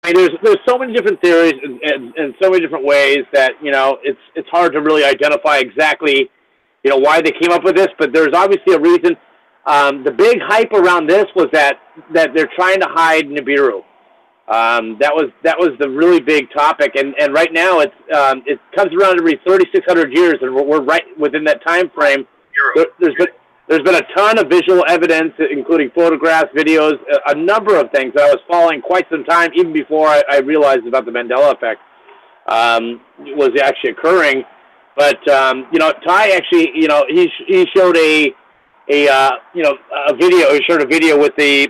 I mean, there's so many different theories and so many different ways that, you know, it's hard to really identify exactly, you know, why they came up with this, but there's obviously a reason. The big hype around this was that they're trying to hide Nibiru. That was the really big topic, and right now it comes around every 3,600 years, and we're right within that time frame. There's been a ton of visual evidence, including photographs, videos, a number of things that I was following quite some time, even before I realized about the Mandela effect was actually occurring. But you know, Ty actually, you know, he showed a video. He showed a video with the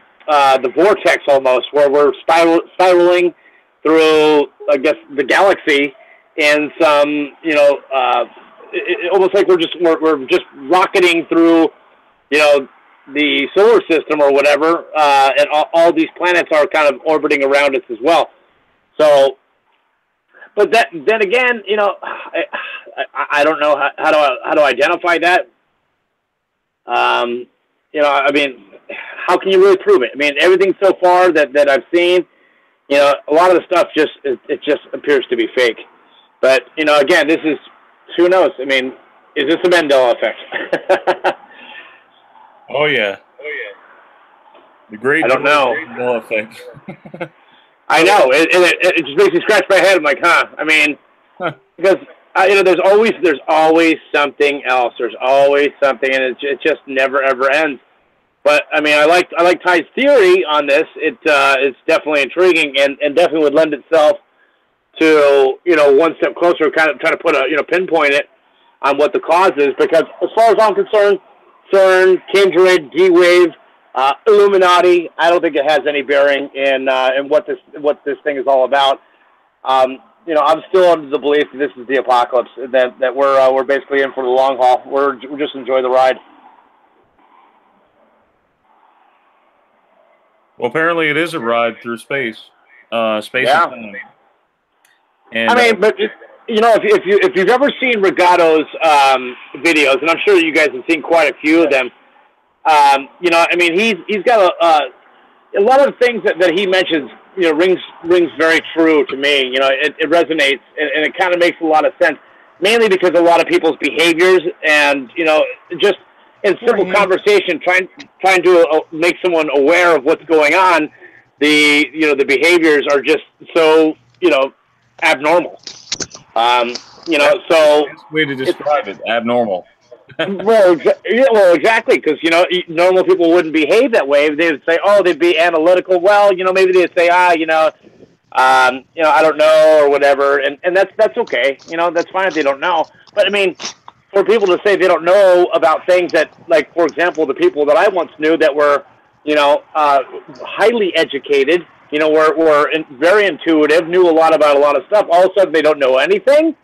vortex almost, where we're spiraling through, I guess, the galaxy, and some, you know, almost like we're just rocketing through, you know, the solar system or whatever, and all these planets are kind of orbiting around us as well. So, but then again, you know, I don't know how to identify that. You know, I mean, how can you really prove it? I mean, everything so far that I've seen, you know, a lot of the stuff just appears to be fake. But, you know, again, this is, who knows? I mean, is this a Mandela effect? Oh yeah. The great I don't know. Mandela effect. I know. It just makes me scratch my head. I'm like, huh? I mean, because you know, there's always something else. There's always something, and it just never ever ends. But I mean, I like Ty's theory on this. It's definitely intriguing, and definitely would lend itself to, you know, one step closer, kind of try to put a, you know, pinpoint it on what the cause is. Because as far as I'm concerned, CERN, Kindred, D-Wave, Illuminati, I don't think it has any bearing in what this thing is all about. You know, I'm still under the belief that this is the apocalypse, that we're basically in for the long haul. We're just enjoy the ride. Well, apparently it is a ride through space, yeah. And time. And, I mean, but you know, if you've ever seen Regato's videos, and I'm sure you guys have seen quite a few of them, you know, I mean, he's got a lot of things that he mentions, you know, rings very true to me. You know, it resonates, and it kind of makes a lot of sense, mainly because a lot of people's behaviors and, you know, just in simple conversation, trying to make someone aware of what's going on, you know, the behaviors are just so, you know, abnormal. You know, so that's the way to describe it, abnormal. well, exactly, because, you know, normal people wouldn't behave that way. They would say, oh, they'd be analytical. Well, you know, maybe they'd say, you know, I don't know, or whatever, and that's okay. You know, that's fine if they don't know. But I mean, for people to say they don't know about things that, like, for example, the people that I once knew that were, you know, highly educated, you know, were very intuitive, knew a lot about a lot of stuff. All of a sudden, they don't know anything.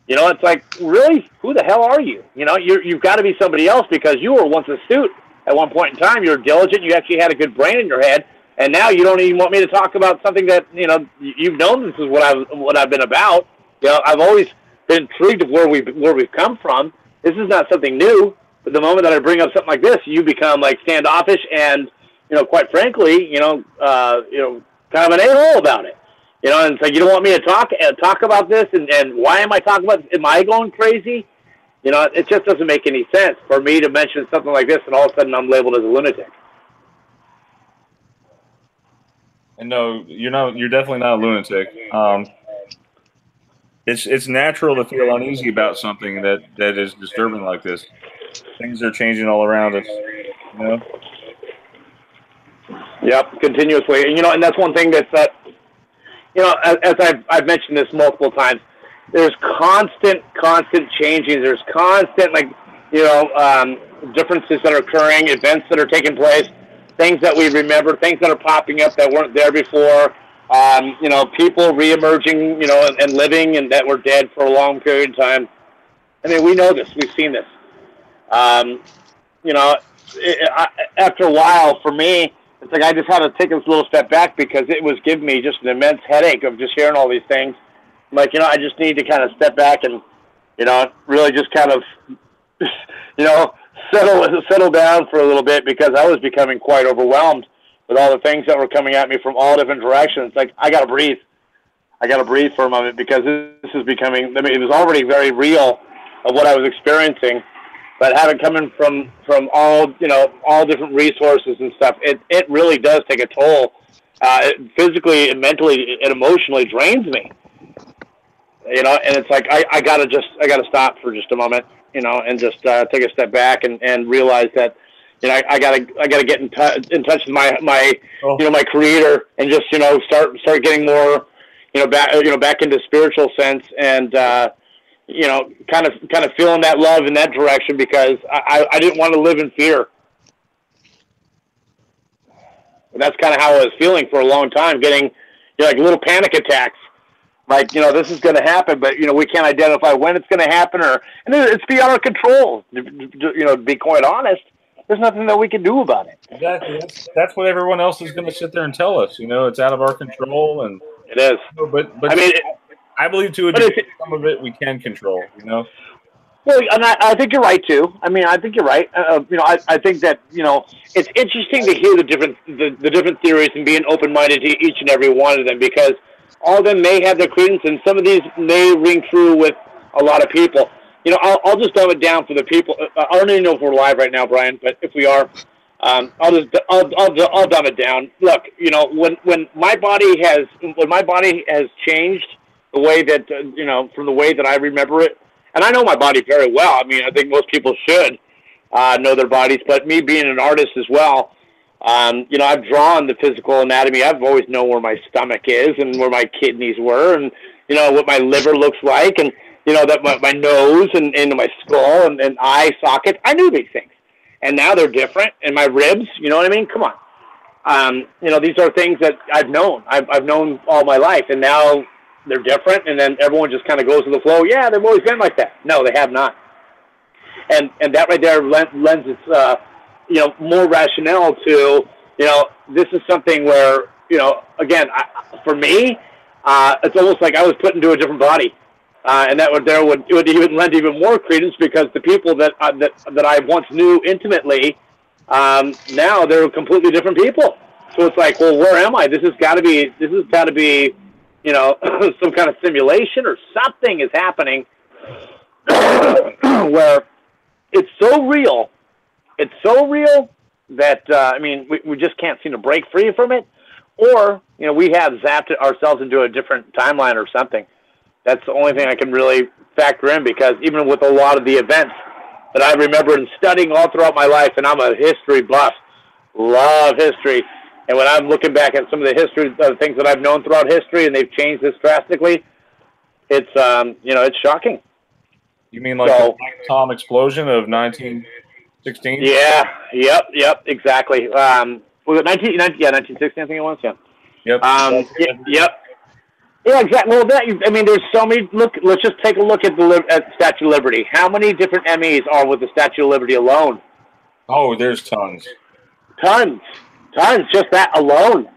You know, it's like, really? Who the hell are you? You know, you've got to be somebody else, because you were once astute at one point in time. You were diligent. You actually had a good brain in your head. And now you don't even want me to talk about something that, you know, you've known this is what I've been about. You know, I've always been intrigued of where we've come from. This is not something new. But the moment that I bring up something like this, you become like standoffish and, you know, quite frankly, you know, kind of an a-hole about it. You know, and so you don't want me to talk about this, and why am I talking about this? Am I going crazy? You know, it just doesn't make any sense for me to mention something like this, and all of a sudden I'm labeled as a lunatic. And no, you're not. You're definitely not a lunatic. It's natural to feel uneasy about something that is disturbing like this. Things are changing all around us. You know. Yep, continuously, and you know, and that's one thing that you know, as I've mentioned this multiple times, there's constant changing. There's constant, like, you know, differences that are occurring, events that are taking place, things that we remember, things that are popping up that weren't there before. You know, people reemerging, you know, and living, and that were dead for a long period of time. I mean, we know this. We've seen this. You know, after a while, for me, it's like I just had to take a little step back, because it was giving me just an immense headache of just hearing all these things. I'm like, you know, I just need to kind of step back and, you know, really just kind of, you know, settle down for a little bit, because I was becoming quite overwhelmed. with all the things that were coming at me from all different directions. Like, I got to breathe. I got to breathe for a moment because this is becoming, I mean, it was already very real of what I was experiencing, but having coming from all, you know, all different resources and stuff, it really does take a toll. Physically and mentally and emotionally drains me, you know, and it's like, I gotta stop for just a moment, you know, and just take a step back and realize that, you know, I gotta get in touch with my you know, my creator, and just, you know, start getting more, back into spiritual sense, and you know, kind of feeling that love in that direction, because I didn't want to live in fear. And that's kind of how I was feeling for a long time, getting, you know, like little panic attacks. Like, you know, this is going to happen, but, you know, we can't identify when it's going to happen, and it's beyond our control. You know, to be quite honest, there's nothing that we can do about it. Exactly. That's what everyone else is going to sit there and tell us. You know, it's out of our control, and it is. You know, but I mean, I believe to a degree some of it we can control. You know. Well, and I think you're right too. I mean, I think you're right. You know, I think that, you know, it's interesting to hear the different theories and being open-minded to each and every one of them, because all of them may have their credence, and some of these may ring true with a lot of people. You know, I'll just dumb it down for the people. I don't even know if we're live right now, Brian, but if we are, I'll dumb it down. Look, you know, when my body has changed the way that you know, from the way that I remember it. And I know my body very well. I mean, I think most people should know their bodies. But me being an artist as well, you know, I've drawn the physical anatomy. I've always known where my stomach is and where my kidneys were, and, you know, what my liver looks like, and, you know, that my nose and my skull and eye socket. I knew these things. And now they're different. And my ribs, you know what I mean? Come on. You know, these are things that I've known. I've known all my life. And now they're different, and then everyone just kind of goes with the flow. Yeah, they've always been like that. No, they have not. And that right there lends its, you know, more rationale to, you know, this is something where, you know, again, for me, it's almost like I was put into a different body, and that would even lend even more credence, because the people that I once knew intimately, now they're completely different people. So it's like, well, where am I? This has got to be. You know, some kind of simulation or something is happening where it's so real that, I mean, we just can't seem to break free from it. Or, you know, we have zapped ourselves into a different timeline or something. That's the only thing I can really factor in, because even with a lot of the events that I remember and studying all throughout my life, and I'm a history buff, love history. And when I'm looking back at some of the history, things that I've known throughout history, and they've changed this drastically, it's, you know, it's shocking. You mean like the Tom explosion of 1916? Yeah, yep, exactly. Was it 1916, I think it was, yeah. Yep. Yep. Yeah, exactly. Well, I mean, there's so many. Look, let's just take a look at the Statue of Liberty. How many different Emmys are with the Statue of Liberty alone? Oh, there's tons. Tons, just that alone.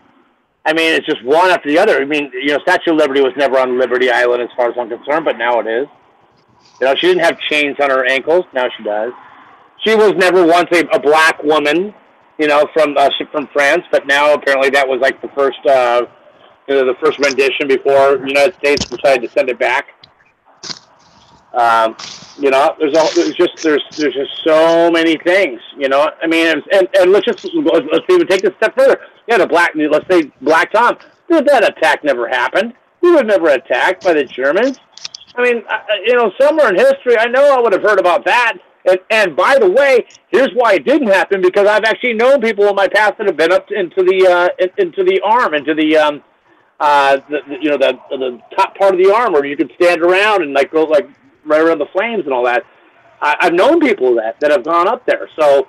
I mean, it's just one after the other. I mean, you know, Statue of Liberty was never on Liberty Island as far as I'm concerned, but now it is. You know, she didn't have chains on her ankles. Now she does. She was never once a black woman, you know, from France, but now apparently that was like the first, you know, the first rendition before the United States decided to send it back. You know, there's just so many things. You know, I mean, and let's even take this a step further. Yeah, let's say Black Tom. That attack never happened. He was never attacked by the Germans. I mean, you know, somewhere in history, I know I would have heard about that. And by the way, here's why it didn't happen, because I've actually known people in my past that have been up into the arm, into the you know, the top part of the arm where you could stand around and like go like right around the flames and all that. I've known people that have gone up there. So,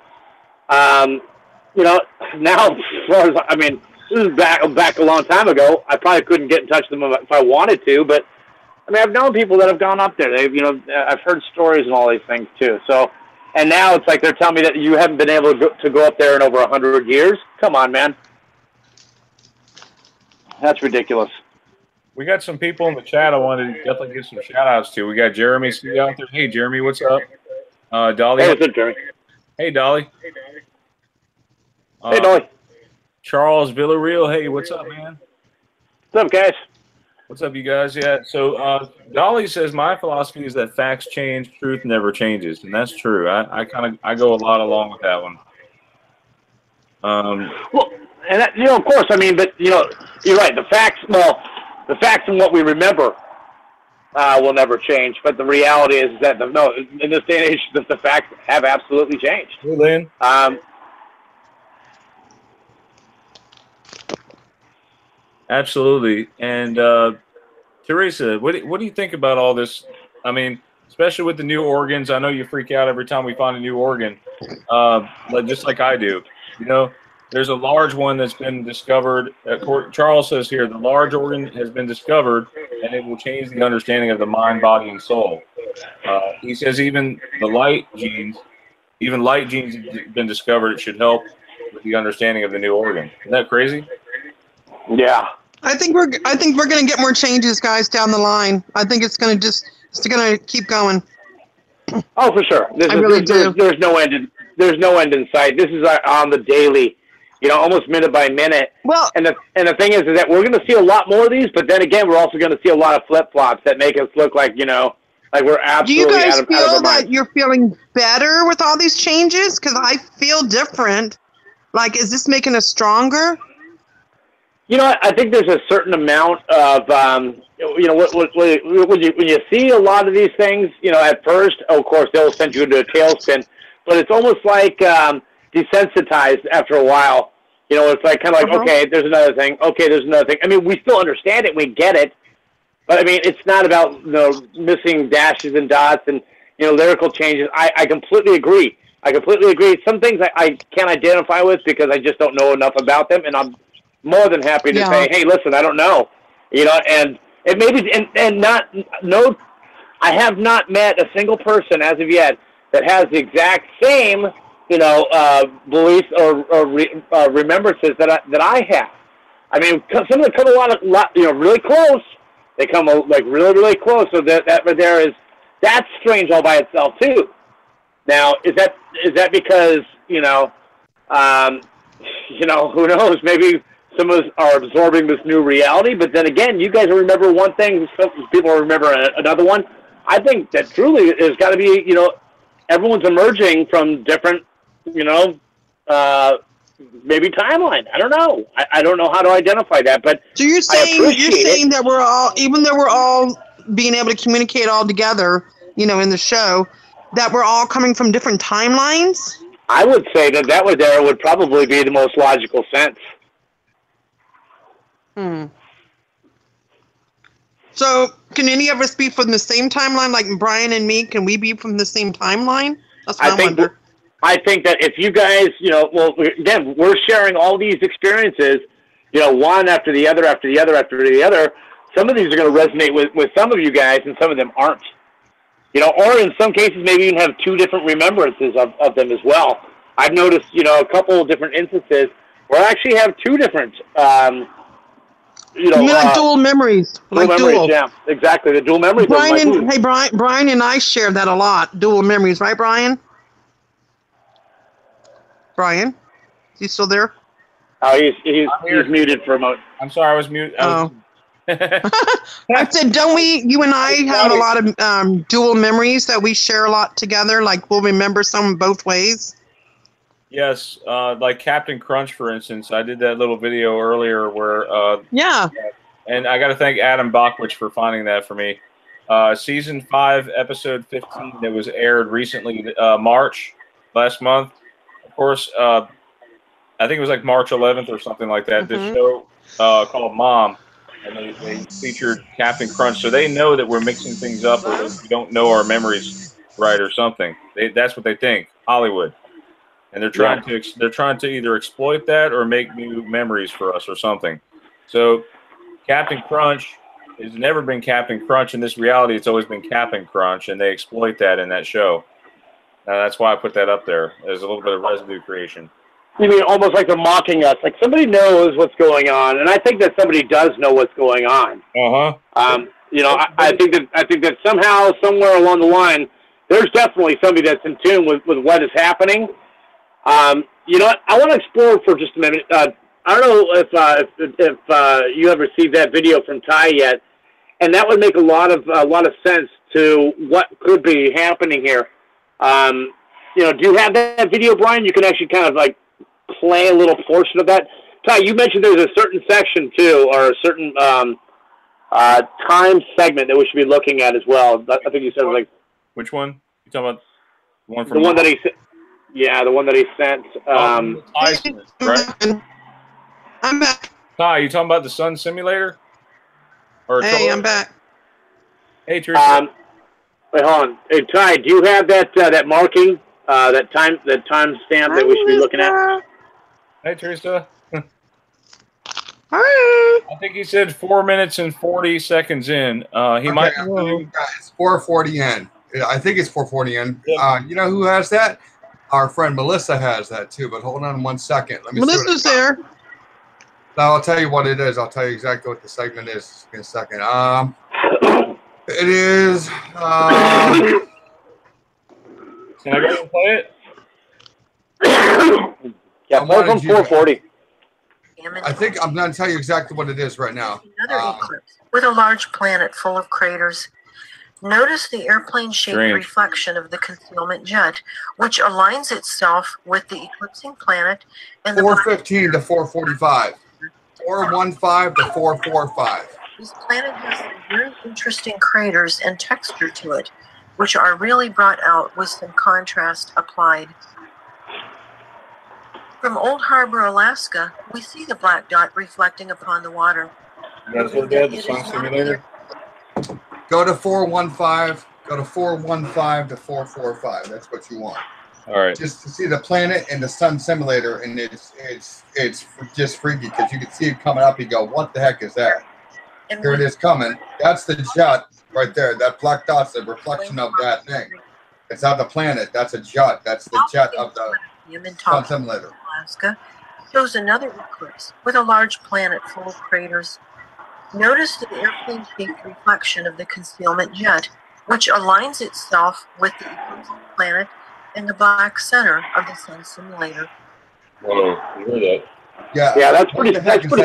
you know, now as far as, I mean, this is back a long time ago. I probably couldn't get in touch with them if I wanted to, but I mean, I've known people that have gone up there. They've, you know, I've heard stories and all these things too. So, and now it's like they're telling me that you haven't been able to go up there in over 100 years. Come on, man. That's ridiculous. We got some people in the chat I wanted to definitely give some shout-outs to. We got Jeremy out there. Hey, Jeremy, what's up? Dolly. Hey, what's up, Jeremy? Hey, Dolly. Hey, Dolly. Charles Villarreal. Hey, what's up, man? What's up, guys? What's up, you guys? Yeah, so Dolly says, my philosophy is that facts change, truth never changes. And that's true. I go a lot along with that one. Well, and that, of course, I mean, but, you're right. The facts and what we remember will never change. But the reality is that, no, in this day and age, the facts have absolutely changed. Hey, Lynn. Absolutely. And Teresa, what do you think about all this? I mean, especially with the new organs. I know you freak out every time we find a new organ, just like I do. There's a large one that's been discovered. Charles says here, the large organ has been discovered, and it will change the understanding of the mind, body, and soul. He says even light genes have been discovered. It should help with the understanding of the new organ. Isn't that crazy? Yeah. I think we're gonna get more changes, guys, down the line. I think it's gonna keep going. Oh, for sure. I really do. There's no end in sight. This is on the daily, almost minute by minute. Well, and the thing is that we're going to see a lot more of these, but then again, we're also going to see a lot of flip flops that make us look like like we're absolutely. Do you guys out of feel our that mind. you're feeling better with all these changes? Because I feel different. Like, is this making us stronger? I think there's a certain amount of, when you see a lot of these things, at first, of course, they'll send you into a tailspin, but it's almost like desensitized after a while. It's like kind of like, okay, there's another thing. Okay, there's another thing. I mean, we still understand it. We get it. But, I mean, it's not about missing dashes and dots and, lyrical changes. I completely agree. Some things I can't identify with because I just don't know enough about them, and I'm more than happy to say, hey, listen, I don't know, and it may be, I have not met a single person as of yet that has the exact same, beliefs or remembrances that I have. I mean, some of them come a lot, really close. They come like really, really close. So that right there that's strange all by itself too. Now, is that because, who knows, maybe some of us are absorbing this new reality, but then again, you guys remember one thing, some people remember another one. I think that truly there's got to be, everyone's emerging from different, maybe timeline. I don't know. I don't know how to identify that, but so you're saying that we're all, even though we're all being able to communicate all together, in the show, that we're all coming from different timelines? I would say that would probably be the most logical sense. So, can any of us be from the same timeline, like Brian and me? Can we be from the same timeline? That's what I wonder. I think that if you guys, again, we're sharing all these experiences, one after the other, after the other, after the other. Some of these are going to resonate with some of you guys, and some of them aren't. Or in some cases, maybe even have two different remembrances of them as well. I've noticed, a couple of different instances where I actually have two different like dual memories. Yeah, exactly. The dual memories. Brian and I share that a lot. Dual memories, right, Brian? Brian, is he still there? Oh, he's muted for a moment. I'm sorry, I was muted. I said, don't we? You and I have a lot of dual memories that we share a lot together. Like we'll remember some both ways. Yes, like Captain Crunch, for instance. I did that little video earlier where... And I got to thank Adam Bachwich for finding that for me. Season 5, Episode 15 that was aired recently, March, last month. Of course, I think it was like March 11th or something like that. This show called Mom, and they featured Captain Crunch. So they know that we're mixing things up or we don't know our memories right or something. That's what they think, Hollywood. And they're trying to either exploit that or make new memories for us or something. So Captain Crunch has never been Captain Crunch in this reality. It's always been Captain Crunch, and they exploit that in that show. That's why I put that up there. There's a little bit of residue creation. You mean almost like they're mocking us? Like somebody knows what's going on, and I think that somebody does know what's going on. I think that somehow, somewhere along the line, there's definitely somebody that's in tune with what is happening. You know what? I want to explore for just a minute. I don't know if you have received that video from Ty yet, and that would make a lot of sense to what could be happening here. You know, do you have that video, Brian? You can actually kind of like play a little portion of that. Ty, you mentioned there's a certain section too, or a certain time segment that we should be looking at as well. I think you said like. Which one? You talking about the one from the one that he sent? Yeah, the one that he sent. Right? I'm back. Ty, you talking about the sun simulator? Or hey, I'm back. Hey, Teresa. Wait, hold on. Hey, Ty, do you have that that marking, that time stamp that we should be looking at? Hey, Teresa. Hi. I think he said 4 minutes and 40 seconds in. He might. It's 4:40 in. I think it's 4:40 in. You know who has that? Our friend Melissa has that too. But hold on 1 second. Let me. Melissa's there. Now I'll tell you what it is. I'll tell you exactly what the segment is in a second. It is. Can I go and play it? Yeah, play from 4:40. I think I'm going to tell you exactly what it is right now. Another eclipse with a large planet full of craters. Notice the airplane-shaped reflection of the concealment jet, which aligns itself with the eclipsing planet. And 4:15 to 4:45. 4:15 to 4:45. This planet has some very interesting craters and texture to it, which are really brought out with some contrast applied. From Old Harbor, Alaska, we see the black dot reflecting upon the water. That's what it is, the sun simulator? Go to 4:15. Go to 4:15 to 4:45. That's what you want. All right. Just to see the planet and the sun simulator, and it's just freaky because you can see it coming up. You go, what the heck is that? And here it is coming. That's the jet right there. That black dot's the reflection of that thing. It's not the planet. That's a jet. That's the jet of the sun simulator. Alaska shows another eclipse with a large planet full of craters. Notice the airplane-shaped reflection of the concealment jet, which aligns itself with the eclipsing planet in the black center of the sun simulator. Whoa, you heard that? Yeah, that's pretty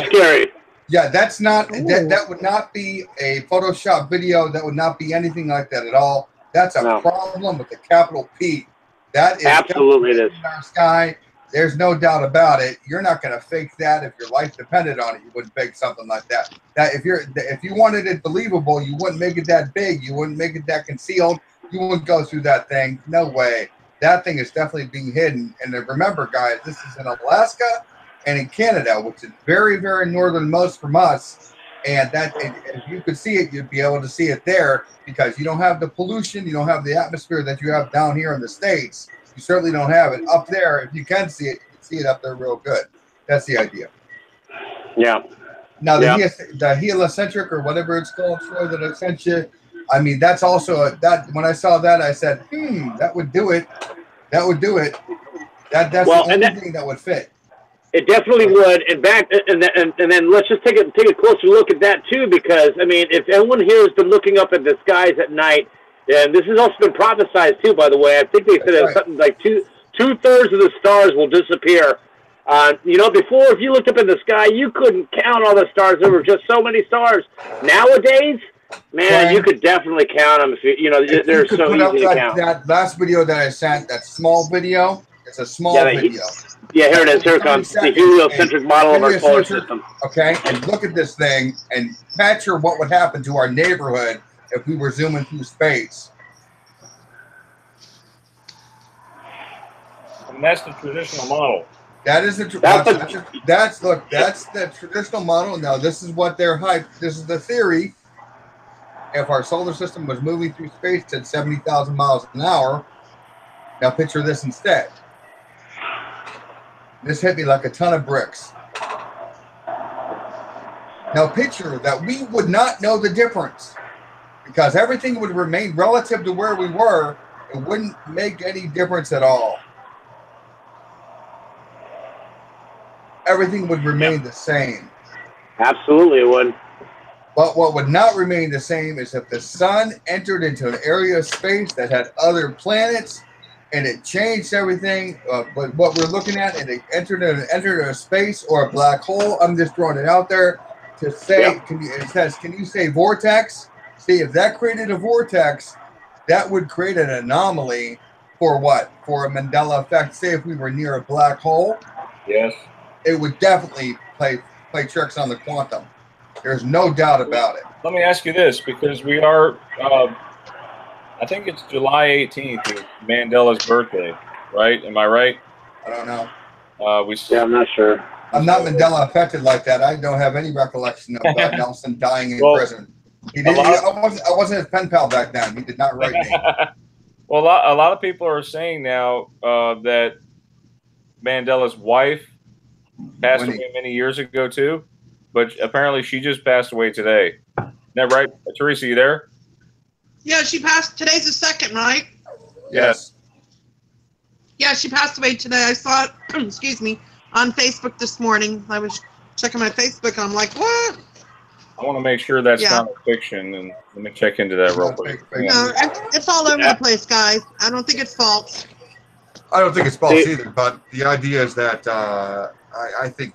scary. Yeah, that's not that would not be a Photoshop video. That would not be anything like that at all. That's a problem with a capital P. That is absolutely it is. In our sky. There's no doubt about it. You're not going to fake that if your life depended on it. You wouldn't fake something like that. That if you wanted it believable, you wouldn't make it that big. You wouldn't make it that concealed. You wouldn't go through that thing. No way. That thing is definitely being hidden. And remember, guys, this is in Alaska and in Canada, which is very, very northernmost from us. And that if you could see it, you'd be able to see it there because you don't have the pollution, you don't have the atmosphere that you have down here in the States. You certainly don't have it up there. If you can see it, you can see it up there real good. That's the idea. Yeah. Now the heliocentric or whatever it's called, Troy, that I sent you. I mean, that's also that. When I saw that, I said, that would do it. That would do it. That's the only thing that would fit. It definitely would. And then let's just take a closer look at that too, because I mean, if anyone here has been looking up at the skies at night. And this has also been prophesized too, by the way. I think they said something like two-thirds of the stars will disappear. You know, before, if you looked up in the sky, you couldn't count all the stars. There were just so many stars. Nowadays, man, you could definitely count them. You know, they're so easy to count. That last video that I sent, that small video, it's a small video. Yeah, here it is. Here it comes. The heliocentric model of our solar system. Okay, and look at this thing and picture what would happen to our neighborhood if we were zooming through space. And that's the traditional model. That is the that's the traditional model. Now this is what they're hyped. This is the theory. If our solar system was moving through space at 70,000 miles an hour, now picture this instead. This hit me like a ton of bricks. Now picture that we would not know the difference. Because everything would remain relative to where we were. It wouldn't make any difference at all. Everything would remain the same. Absolutely it would. But what would not remain the same is if the sun entered into an area of space that had other planets and it changed everything. But what we're looking at, and it entered a space or a black hole. I'm just throwing it out there to say, it says, can you say vortex? See, if that created a vortex, that would create an anomaly for what? For a Mandela effect. Say if we were near a black hole, yes, it would definitely play tricks on the quantum. There's no doubt about it. Let me ask you this, because we are, I think it's July 18th is Mandela's birthday, right? Am I right? I don't know. I'm not sure. I'm not Mandela affected like that. I don't have any recollection of Nelson dying in prison. I wasn't his pen pal back then. He did not write me. Well, a lot of people are saying now that Mandela's wife passed away many years ago too, but apparently she just passed away today. Isn't that right? Teresa, you there? Yeah, she passed. Today's the 2nd, right? Yes. Yeah, she passed away today. I saw it, excuse me, on Facebook this morning. I was checking my Facebook, and I'm like, what? I want to make sure that's not a fiction, and let me check into that real quick. No, it's all over the place, guys. I don't think it's false. I don't think it's false either, but the idea is that I think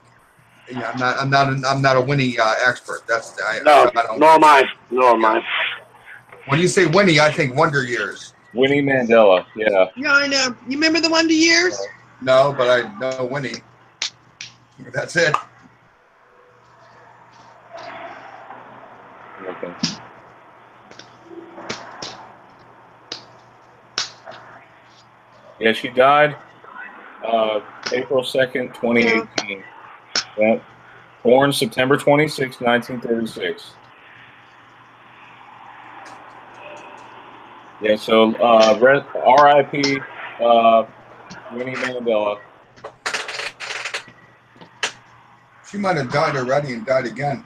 I'm not a Winnie expert. Nor am I. When you say Winnie, I think Wonder Years. Winnie Mandela, yeah. Yeah, I know. You remember the Wonder Years? No, but I know Winnie. That's it. Okay. Yeah, she died April 2nd, 2018. Yeah. Born September 26, 1936. Yeah, so R.I.P. Winnie Mandela. She might have died already and died again.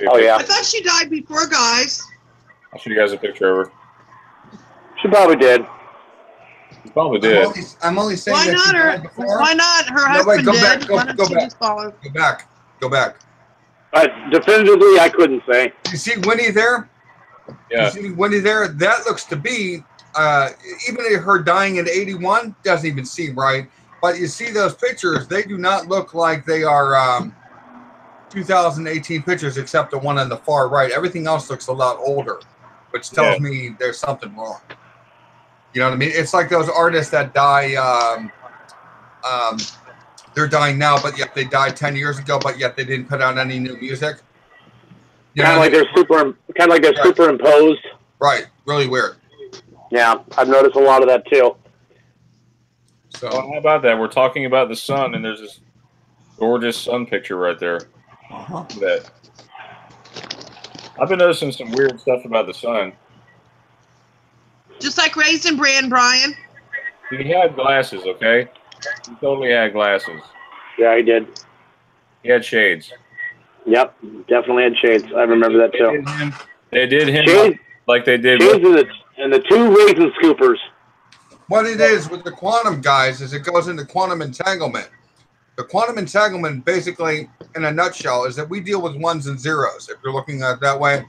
Oh, yeah. I thought she died before, guys. I'll show you guys a picture of her. She probably did. She probably did. I'm only saying Why that not she her? died before. Why not? Her husband did. Why don't you just follow? Go back. Definitively, I couldn't say. You see Winnie there? Yeah. You see Winnie there? That looks to be, even her dying at 81 doesn't even seem right. But you see those pictures, they do not look like they are 2018 pictures, except the one on the far right. Everything else looks a lot older, which tells me there's something wrong. You know what I mean? It's like those artists that die, they're dying now, but yet they died 10 years ago, but yet they didn't put out any new music. Kind of like they're superimposed. Right. Really weird. Yeah, I've noticed a lot of that too. So well, how about that? We're talking about the sun, and there's this gorgeous sun picture right there. That I've been noticing some weird stuff about the sun. Just like Raisin Bran, Brian. He had glasses, okay? He totally had glasses. Yeah, he did. He had shades. Yep, definitely had shades. I remember that too. They did him like they did. Shades and the two raisin scoopers. What it is with the quantum, guys, is it goes into quantum entanglement. The quantum entanglement, basically, in a nutshell, is that we deal with ones and zeros, if you're looking at it that way.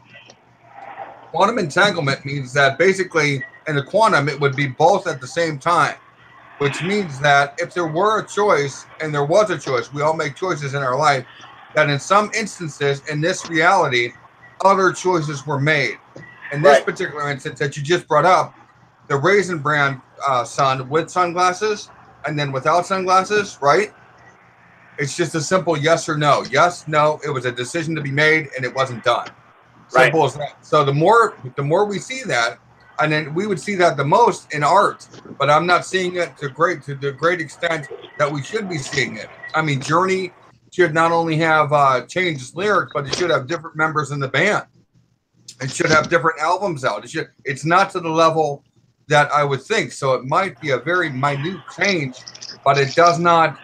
Quantum entanglement means that basically, in the quantum, it would be both at the same time, which means that if there were a choice, and there was a choice, we all make choices in our life, that in some instances, in this reality, other choices were made. In this particular instance that you just brought up, the Raisin Bran sun with sunglasses and then without sunglasses, right? It's just a simple yes or no. Yes, no. It was a decision to be made, and it wasn't done. Simple as that. So the more we see that, and then we would see that the most in art, but I'm not seeing it to the great extent that we should be seeing it. I mean, Journey should not only have changed lyrics, but it should have different members in the band. It should have different albums out. It's not to the level that I would think. So it might be a very minute change, but it does not.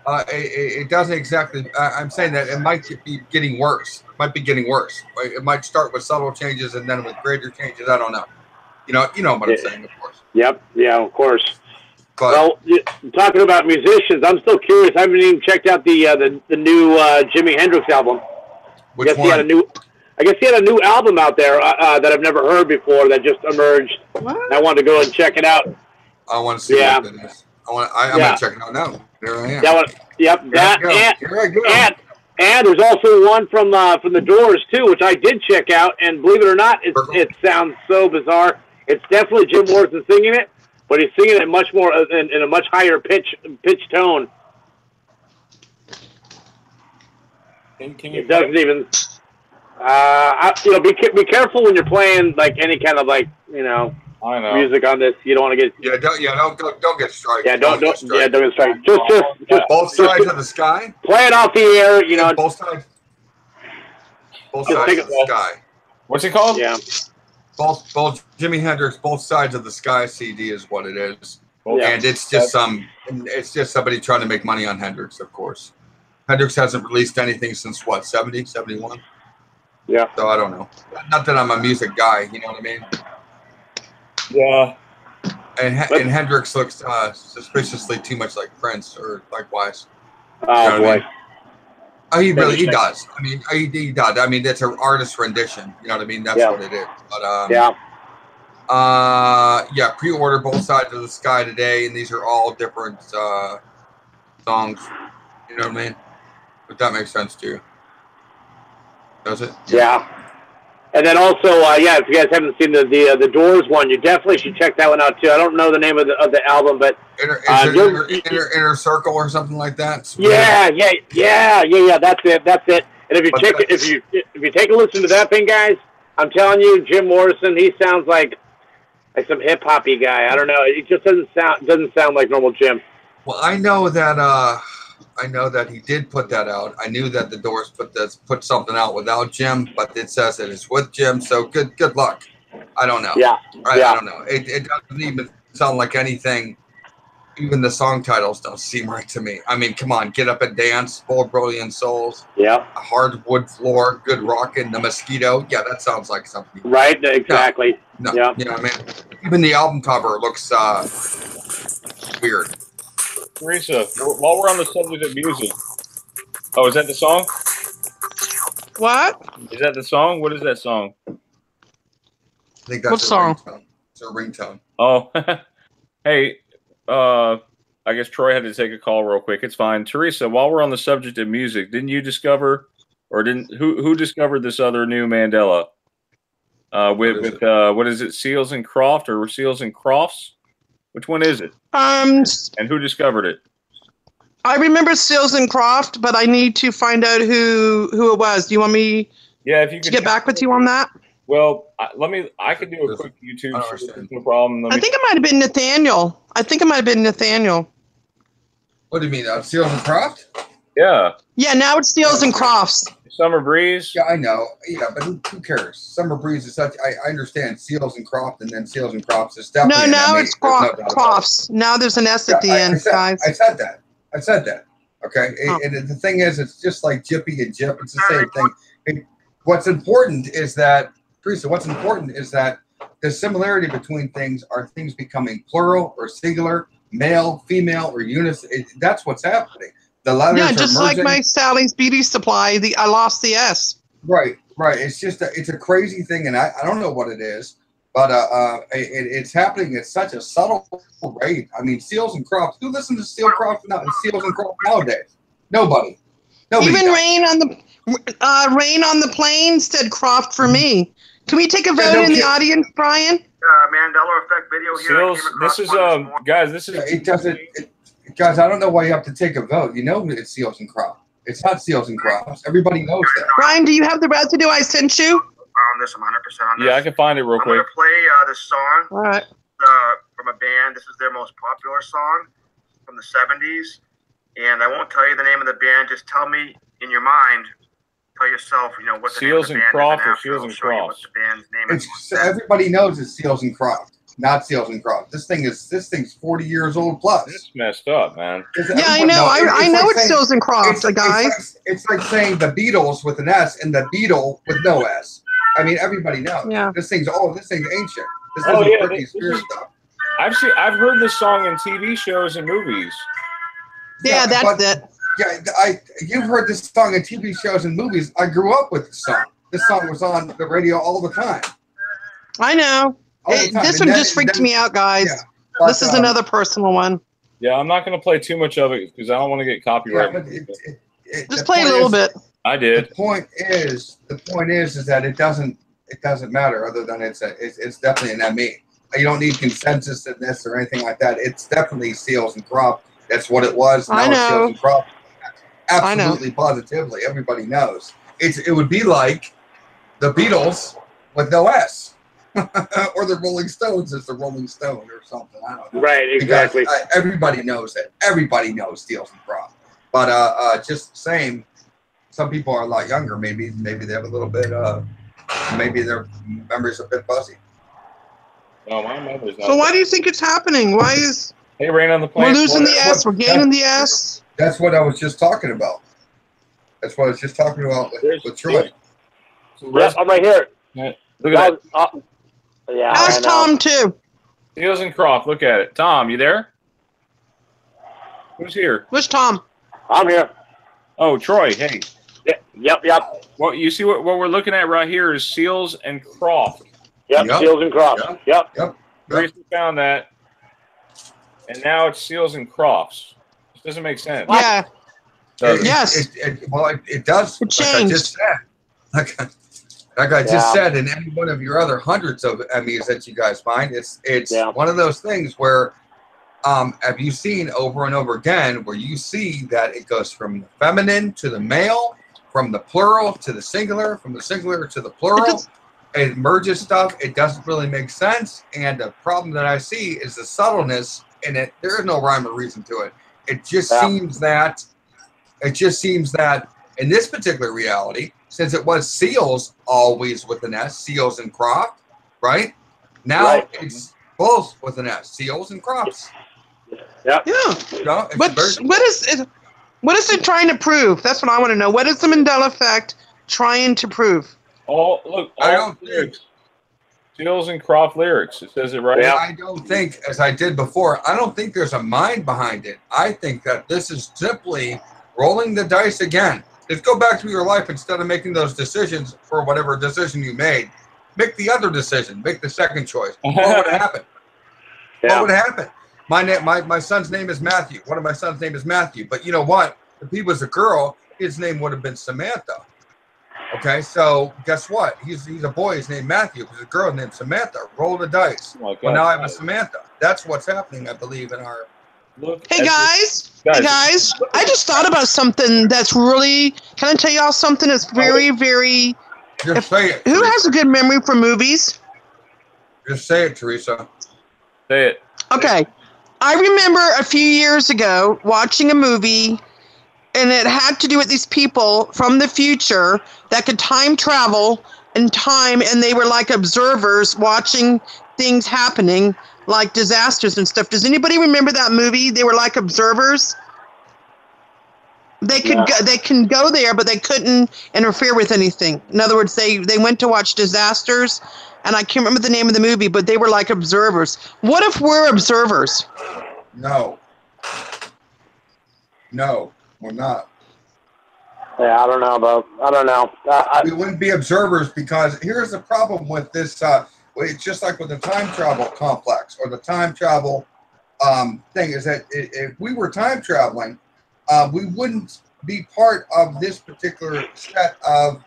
It doesn't exactly. I'm saying that it might be getting worse. It might be getting worse. Right? It might start with subtle changes and then with greater changes. I don't know. You know what I'm saying, of course. Yep. Yeah, of course. But, well, talking about musicians, I'm still curious. I haven't even checked out the new Jimi Hendrix album. Which one? I guess he had a new album out there that I've never heard before that just emerged. What? I wanted to go and check it out. I want to see what it is. I'm going to check it out now. There I am. That one, yep. And there's also one from the Doors, too, which I did check out. And believe it or not, it sounds so bizarre. It's definitely Jim Morrison singing it, but he's singing it much more in a much higher pitch tone. Can you it doesn't even... be careful when you're playing like any kind of music on this. You don't want to get don't get striked. Yeah, don't get striked. Just both sides of the sky. Play it off the air. Both sides of the sky. What's it called? Yeah, both Jimi Hendrix, Both Sides of the Sky CD is what it is, and it's just somebody trying to make money on Hendrix, of course. Hendrix hasn't released anything since what, 70, 71? Yeah. So I don't know. Not that I'm a music guy, you know what I mean? Yeah. And Hendrix looks suspiciously too much like Prince, or likewise. Oh, boy. Oh, he does. I mean, he does. I mean, that's an artist rendition. You know what I mean? That's what it is. But pre-order Both Sides of the Sky today, and these are all different songs. You know what I mean? If that makes sense to you. Does it? Yeah. And then also, if you guys haven't seen the Doors one, you definitely should check that one out too. I don't know the name of the album, but Inner Circle or something like that. Yeah. That's it. And if you take a listen to that thing, guys, I'm telling you, Jim Morrison, he sounds like some hip hoppy guy. I don't know. It just doesn't sound like normal Jim. Well, I know that he did put that out. I knew that the Doors put something out without Jim, but it says that it's with Jim. So good luck. I don't know. Yeah. I don't know. It doesn't even sound like anything. Even the song titles don't seem right to me. I mean, come on, Get Up and Dance, Bold Brilliant Souls. Yeah. A Hardwood Floor, Good Rockin', The Mosquito. Yeah, that sounds like something. Right. Exactly. No. Yeah. You know what I mean? Even the album cover looks weird. Teresa, while we're on the subject of music, oh, is that the song? What? Is that the song? What is that song? I think that's what song? Ringtone. It's a ringtone. Oh, hey, I guess Troy had to take a call real quick. It's fine. Teresa, while we're on the subject of music, didn't you discover, or who discovered this other new Mandela? What is it? Seals and Croft or Seals and Crofts? Which one is it? And who discovered it? I remember Seals and Croft, but I need to find out who it was. Do you want me if you could get back with you on that? Well, I could do a quick YouTube search, no problem. I think it might have been Nathiel. What do you mean? Seals and Croft? Yeah. Yeah, now it's Seals and Crofts. Summer Breeze? Yeah, I know. Yeah, but who cares? Summer Breeze is such... I understand Seals and Croft, and then Seals and Crofts is definitely... No, now it's Crofts. Now there's an S at the end, guys. I said that. Okay? And the thing is, it's just like Jippy and Jip. It's the same thing. What's important is that... Teresa, what's important is that the similarity between things are things becoming plural or singular, male, female, or unison. That's what's happening. The letters are just merging. like my Sally's Beauty Supply, I lost the S. Right. It's just it's a crazy thing, and I don't know what it is, but it's happening at such a subtle rate. I mean, Seals and Crofts. Who listens to Seals and Crofts nowadays? Nobody. Even Rain on the Plain said Croft for me. Can we take a vote in the audience, Brian? Mandela Effect video here. Seals, this is guys. This is it doesn't. Guys, I don't know why you have to take a vote. You know it's Seals and Crofts. It's not Seals and Crofts. Everybody knows that. Brian, do you have the residue I sent you? On this, I'm 100% on this. Yeah, I can find it real quick. I'm going to play this song. All right. From a band. This is their most popular song from the 70s. And I won't tell you the name of the band. Just tell me in your mind. Tell yourself, what the Seals name of the band is. Seals and Croft or Seals and Crofts? The band's name is. Everybody knows it's Seals and Crofts. Not Seals and Croft. This thing's 40 years old plus. It's messed up, man. Yeah, I know. I know it's Seals and Croft, guys. It's like saying the Beatles with an S and the Beetle with no S. I mean, everybody knows. Yeah. This thing's ancient. This isn't Britney Spears stuff. I've heard this song in TV shows and movies. Yeah, that's it. Yeah, you've heard this song in TV shows and movies. I grew up with this song. This song was on the radio all the time. I know. This one just freaked me out, guys. Yeah, but, this is another personal one. Yeah, I'm not going to play too much of it because I don't want to get copyrighted. Yeah, just play a little bit. I did. The point is that it doesn't matter other than it's definitely an ME. You don't need consensus in this or anything like that. It's definitely Seals and Croft. That's what it was. Now I know. Seals and Croft. Absolutely, positively. Everybody knows. It would be like the Beatles with no S. Or the Rolling Stones is the Rolling Stone or something. I don't know. Right, exactly. Because, everybody knows it. Everybody knows Seals and Croft. But just the same, some people are a lot younger. Maybe they have a little bit, maybe their memory's a bit fuzzy. No, my memory's not. So why do you think it's happening? Why is... Hey, Rena on the plane. We're losing the S, we're gaining the S. That's what I was just talking about. That's what I was just talking about with Troy. Yeah, I'm right here. Yeah, look at that. Yeah, ask Tom, too. Seals and Croft, look at it. Tom, you there? Who's here? Where's Tom? I'm here. Oh, Troy, hey. Yeah, yep. Well, you see what we're looking at right here is Seals and Croft. Yep, Seals and Croft. Yep. Grace found that. And now it's Seals and Crofts. This doesn't make sense. Yeah. Yes. It does. It changed. Like I just said, in any one of your other hundreds of MEs that you guys find, it's one of those things where have you seen over and over again where you see that it goes from the feminine to the male, from the plural to the singular, from the singular to the plural. It merges stuff. It doesn't really make sense. And the problem that I see is the subtleness in it. There is no rhyme or reason to it. It just seems that in this particular reality, since it was Seals always with an S, Seals and Croft, right? Now it's both with an S, Seals and Crofts. Yeah. You know, what is it trying to prove? That's what I want to know. What is the Mandela effect trying to prove? Lyrics. Seals and Croft lyrics. It says it right. Yeah. I don't think, as I did before, I don't think there's a mind behind it. I think that this is simply rolling the dice again. Just go back to your life instead of making those decisions for whatever decision you made. Make the other decision. Make the second choice. What would happen? What would happen? My son's name is Matthew. One of my son's name is Matthew. But you know what? If he was a girl, his name would have been Samantha. Okay, so guess what? He's a boy. His named Matthew. There's a girl named Samantha. Roll the dice. Well, now I have a Samantha. That's what's happening, I believe, in our... Hey guys, I just thought about something that's really... Can I tell y'all something that's very, very... Just say it. Who has a good memory for movies? Just say it, Teresa. Say it. Okay. I remember a few years ago watching a movie, and it had to do with these people from the future that could time travel in time, and they were like observers watching things happening, like disasters and stuff. Does anybody remember that movie? They were like observers. They can go there, but they couldn't interfere with anything. In other words, they went to watch disasters, and I can't remember the name of the movie, but they were like observers. What if we're observers? No, we're not. Yeah, I don't know. We wouldn't be observers because here's the problem with this. It's just like with the time travel complex or the time travel thing is that if we were time traveling, we wouldn't be part of this particular set of,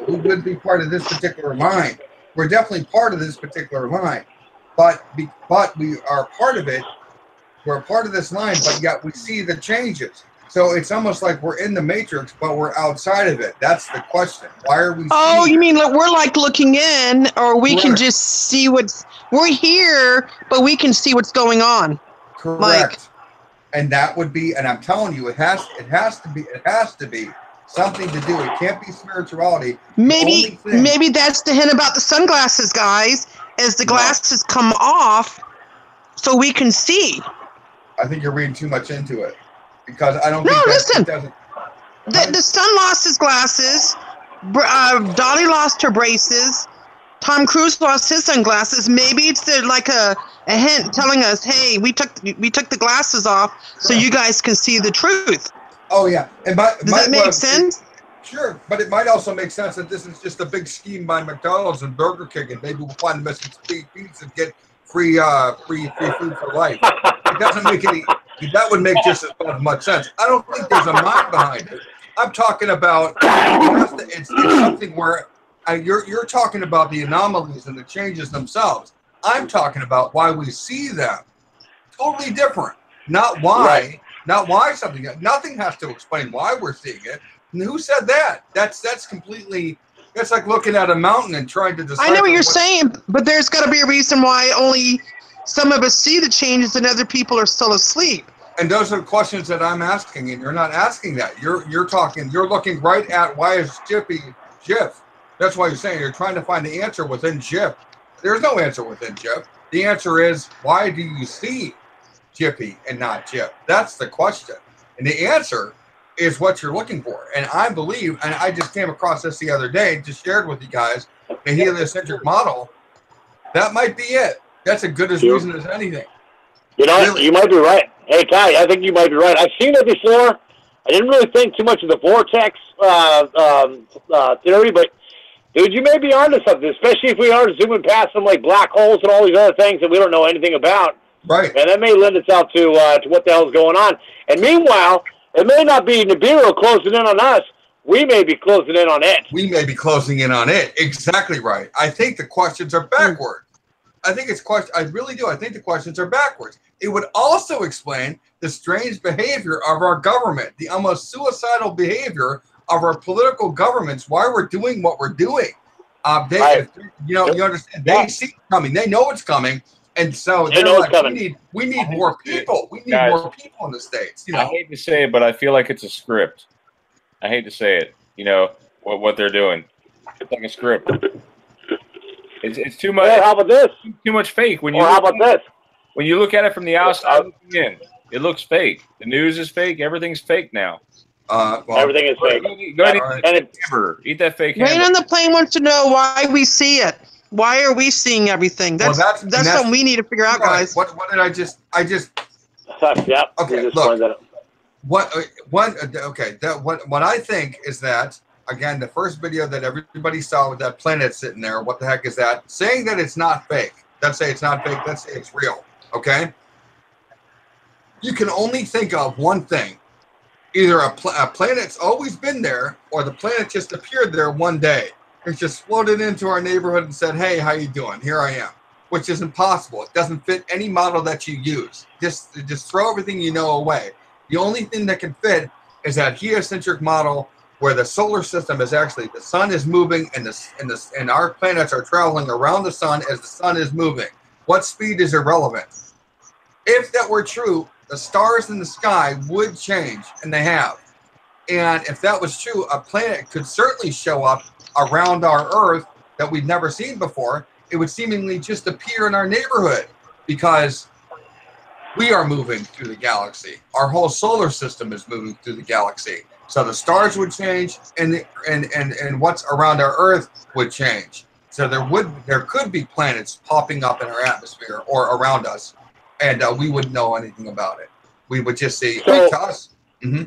we wouldn't be part of this particular line. We're definitely part of this particular line, but we are part of it. We're part of this line, but yet we see the changes. So it's almost like we're in the Matrix, but we're outside of it. That's the question. Why are we? Oh, you mean like we're like looking in, or we can just see what's... We're here, but we can see what's going on. Correct. And that would be, and I'm telling you, it has to be something to do. It can't be spirituality. Maybe that's the hint about the sunglasses, guys. As the glasses come off, so we can see. I think you're reading too much into it. Because I don't think the son lost his glasses. Dolly lost her braces. Tom Cruise lost his sunglasses. Maybe it's like a hint telling us, hey, we took the glasses off so you guys can see the truth. Oh yeah, and does that make sense? Sure, but it might also make sense that this is just a big scheme by McDonald's and Burger King, and maybe we'll find the missing piece and get free food for life. It doesn't make any. That would make just as much sense. I don't think there's a mind behind it. I'm talking about it's something where you're talking about the anomalies and the changes themselves. I'm talking about why we see them. Totally different. Not why. Right. Not why something. Nothing has to explain why we're seeing it. And who said that? That's completely. That's like looking at a mountain and trying to decide. I know what you're saying, but there's got to be a reason why only some of us see the changes and other people are still asleep. And those are the questions that I'm asking, and you're not asking that. You're looking right at why is Jif. That's why you're saying you're trying to find the answer within Jif. There's no answer within Jif. The answer is, why do you see Jiffy and not Jif? That's the question. And the answer is what you're looking for. And I believe, and I just came across this the other day, just shared with you guys, the heliocentric model. That might be it. That's as good as reason as anything. You know, really. You might be right. Hey, Kai, I think you might be right. I've seen it before. I didn't really think too much of the vortex theory, but dude, you may be onto something, especially if we are zooming past some like black holes and all these other things that we don't know anything about. Right. And that may lend itself to what the hell's going on. And meanwhile, it may not be Nibiru closing in on us. We may be closing in on it. We may be closing in on it. Exactly right. I think the questions are backwards. I really do. I think the questions are backwards. It would also explain the strange behavior of our government, the almost suicidal behavior of our political governments, why we're doing what we're doing. You understand? They see it coming. They know it's coming. And so they're like, we need more people. We need more people in the States. You know? I hate to say it, but I feel like it's a script. I hate to say it. You know, what they're doing. It's like a script. It's too much. Well, how about this? Too much fake. How about this? When you look at it from the outside looking in, it looks fake. The news is fake. Everything's fake now. Everything is fake. Go ahead and eat that fake hamburger. Rain on the Plane wants to know why we see it. Why are we seeing everything? That's something we need to figure out, guys. What did I just? Yeah. Okay. Look. What I think is that, again, the first video that everybody saw with that planet sitting there, what the heck is that? Saying that it's not fake. Let's say it's not fake. Let's say it's real. Okay. You can only think of one thing. Either a planet's always been there, or the planet just appeared there one day. It's just floated into our neighborhood and said, "Hey, how you doing? Here I am," which is impossible. It doesn't fit any model that you use. Just throw everything you know away. The only thing that can fit is that heliocentric model where the solar system is actually the sun is moving and our planets are traveling around the sun as the sun is moving. What speed is irrelevant. If that were true, the stars in the sky would change, and they have. And if that was true, a planet could certainly show up around our Earth that we've never seen before. It would seemingly just appear in our neighborhood because we are moving through the galaxy. Our whole solar system is moving through the galaxy. So the stars would change, and what's around our Earth would change. So there could be planets popping up in our atmosphere or around us, and we wouldn't know anything about it. We would just see to us. Mm-hmm.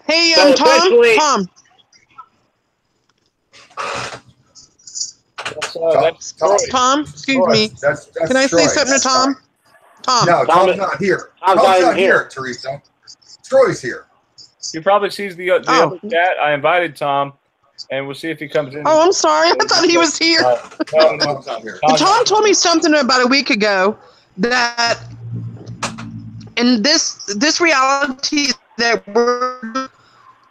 Hey, Tom. Tom, excuse me. Can I say something to Tom? Tom. No, Tom's not here. Tom's not here, Teresa. Troy's here. He probably sees the other chat. I invited Tom, and we'll see if he comes in. Oh, I'm sorry. I thought he was here. No, Tom's not here. Tom told me something about a week ago that in this reality that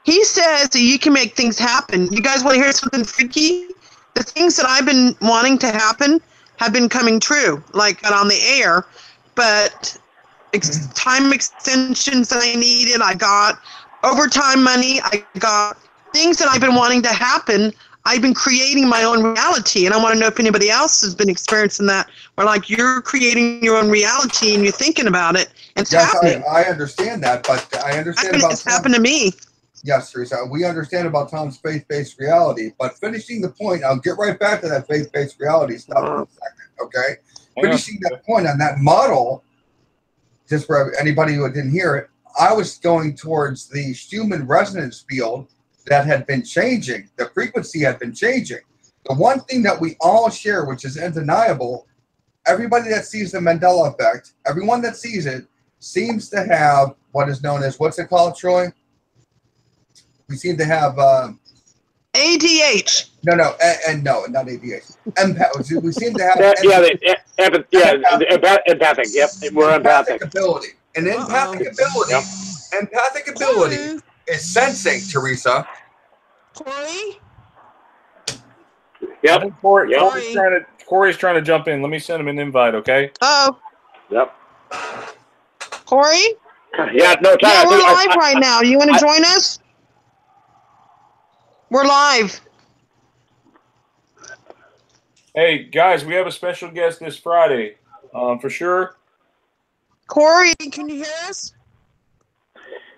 he says that you can make things happen. You guys want to hear something freaky? The things that I've been wanting to happen have been coming true, like on the air, but time extensions that I needed, I got overtime money, I got things that I've been wanting to happen. I've been creating my own reality, and I want to know if anybody else has been experiencing that, or like you're creating your own reality and you're thinking about it, and it's happening. I understand that, but I understand about it's happened to me. Yes, Teresa, we understand about Tom's faith-based reality, but finishing the point, I'll get right back to that faith-based reality stuff in a second, okay? Finishing that point on that model, just for anybody who didn't hear it, I was going towards the Schumann resonance field that had been changing. The frequency had been changing. The one thing that we all share, which is undeniable, everybody that sees the Mandela effect, everyone that sees it, seems to have what is known as, what's it called, Troy? We seem to have... ADH. No, not ADH. Empath. We seem to have... Empathic. Yep, we're empathic. Ability. And empathic ability... Yep. Empathic ability is sensing, Teresa. Corey? Yep. Corey's trying to jump in. Let me send him an invite, okay? Uh-oh. Yep. Corey? Yeah, no time. Yeah, we're live right now. You want to join us? We're live. Hey, guys, we have a special guest this Friday, for sure. Corey, can you hear us?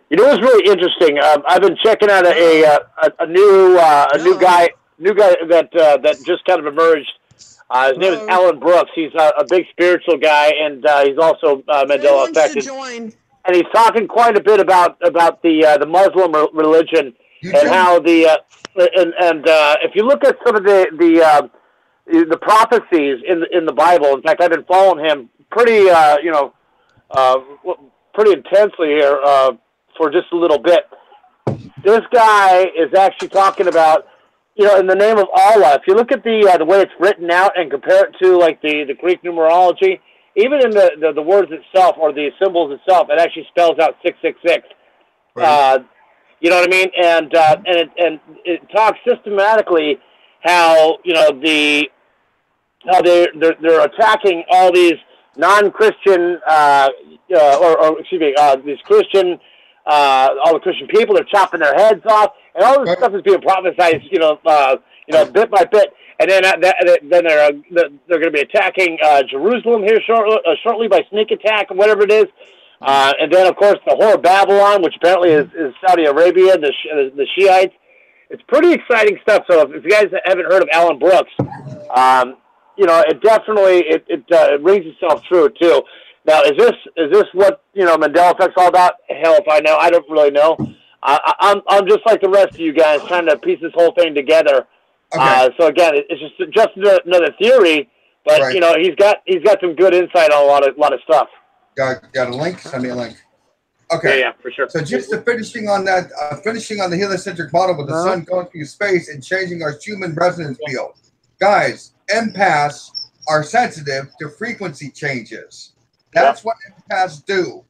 You know, it's really interesting. I've been checking out a new guy that just kind of emerged. His name is Alan Brooks. He's a big spiritual guy, and he's also Mandela affected. And he's talking quite a bit about the Muslim religion and how if you look at some of the prophecies in the Bible. In fact, I've been following him pretty intensely here for just a little bit. This guy is actually talking about, in the name of Allah. If you look at the way it's written out and compare it to like the Greek numerology, even in the words itself or the symbols itself, it actually spells out 666. Right. You know what I mean? And it talks systematically how they're attacking all these non-Christian these Christian all the Christian people. They're chopping their heads off, and all this stuff is being prophesied, bit by bit. And then they're going to be attacking Jerusalem here shortly by sneak attack or whatever it is. And then, of course, the whore of Babylon, which apparently is Saudi Arabia, the Shiites. It's pretty exciting stuff. So if you guys haven't heard of Alan Brooks, it definitely it rings itself true too. Now, is this what Mandela Effect's all about? Hell if I know. I don't really know. I'm just like the rest of you guys, trying to piece this whole thing together. Okay. So again, it's just another theory, but he's got some good insight on a lot of stuff. Got a link? Send me a link. Okay. Yeah, for sure. So just finishing on the heliocentric model with the sun going through space and changing our human resonance field. Guys, empaths are sensitive to frequency changes. That's what empaths do.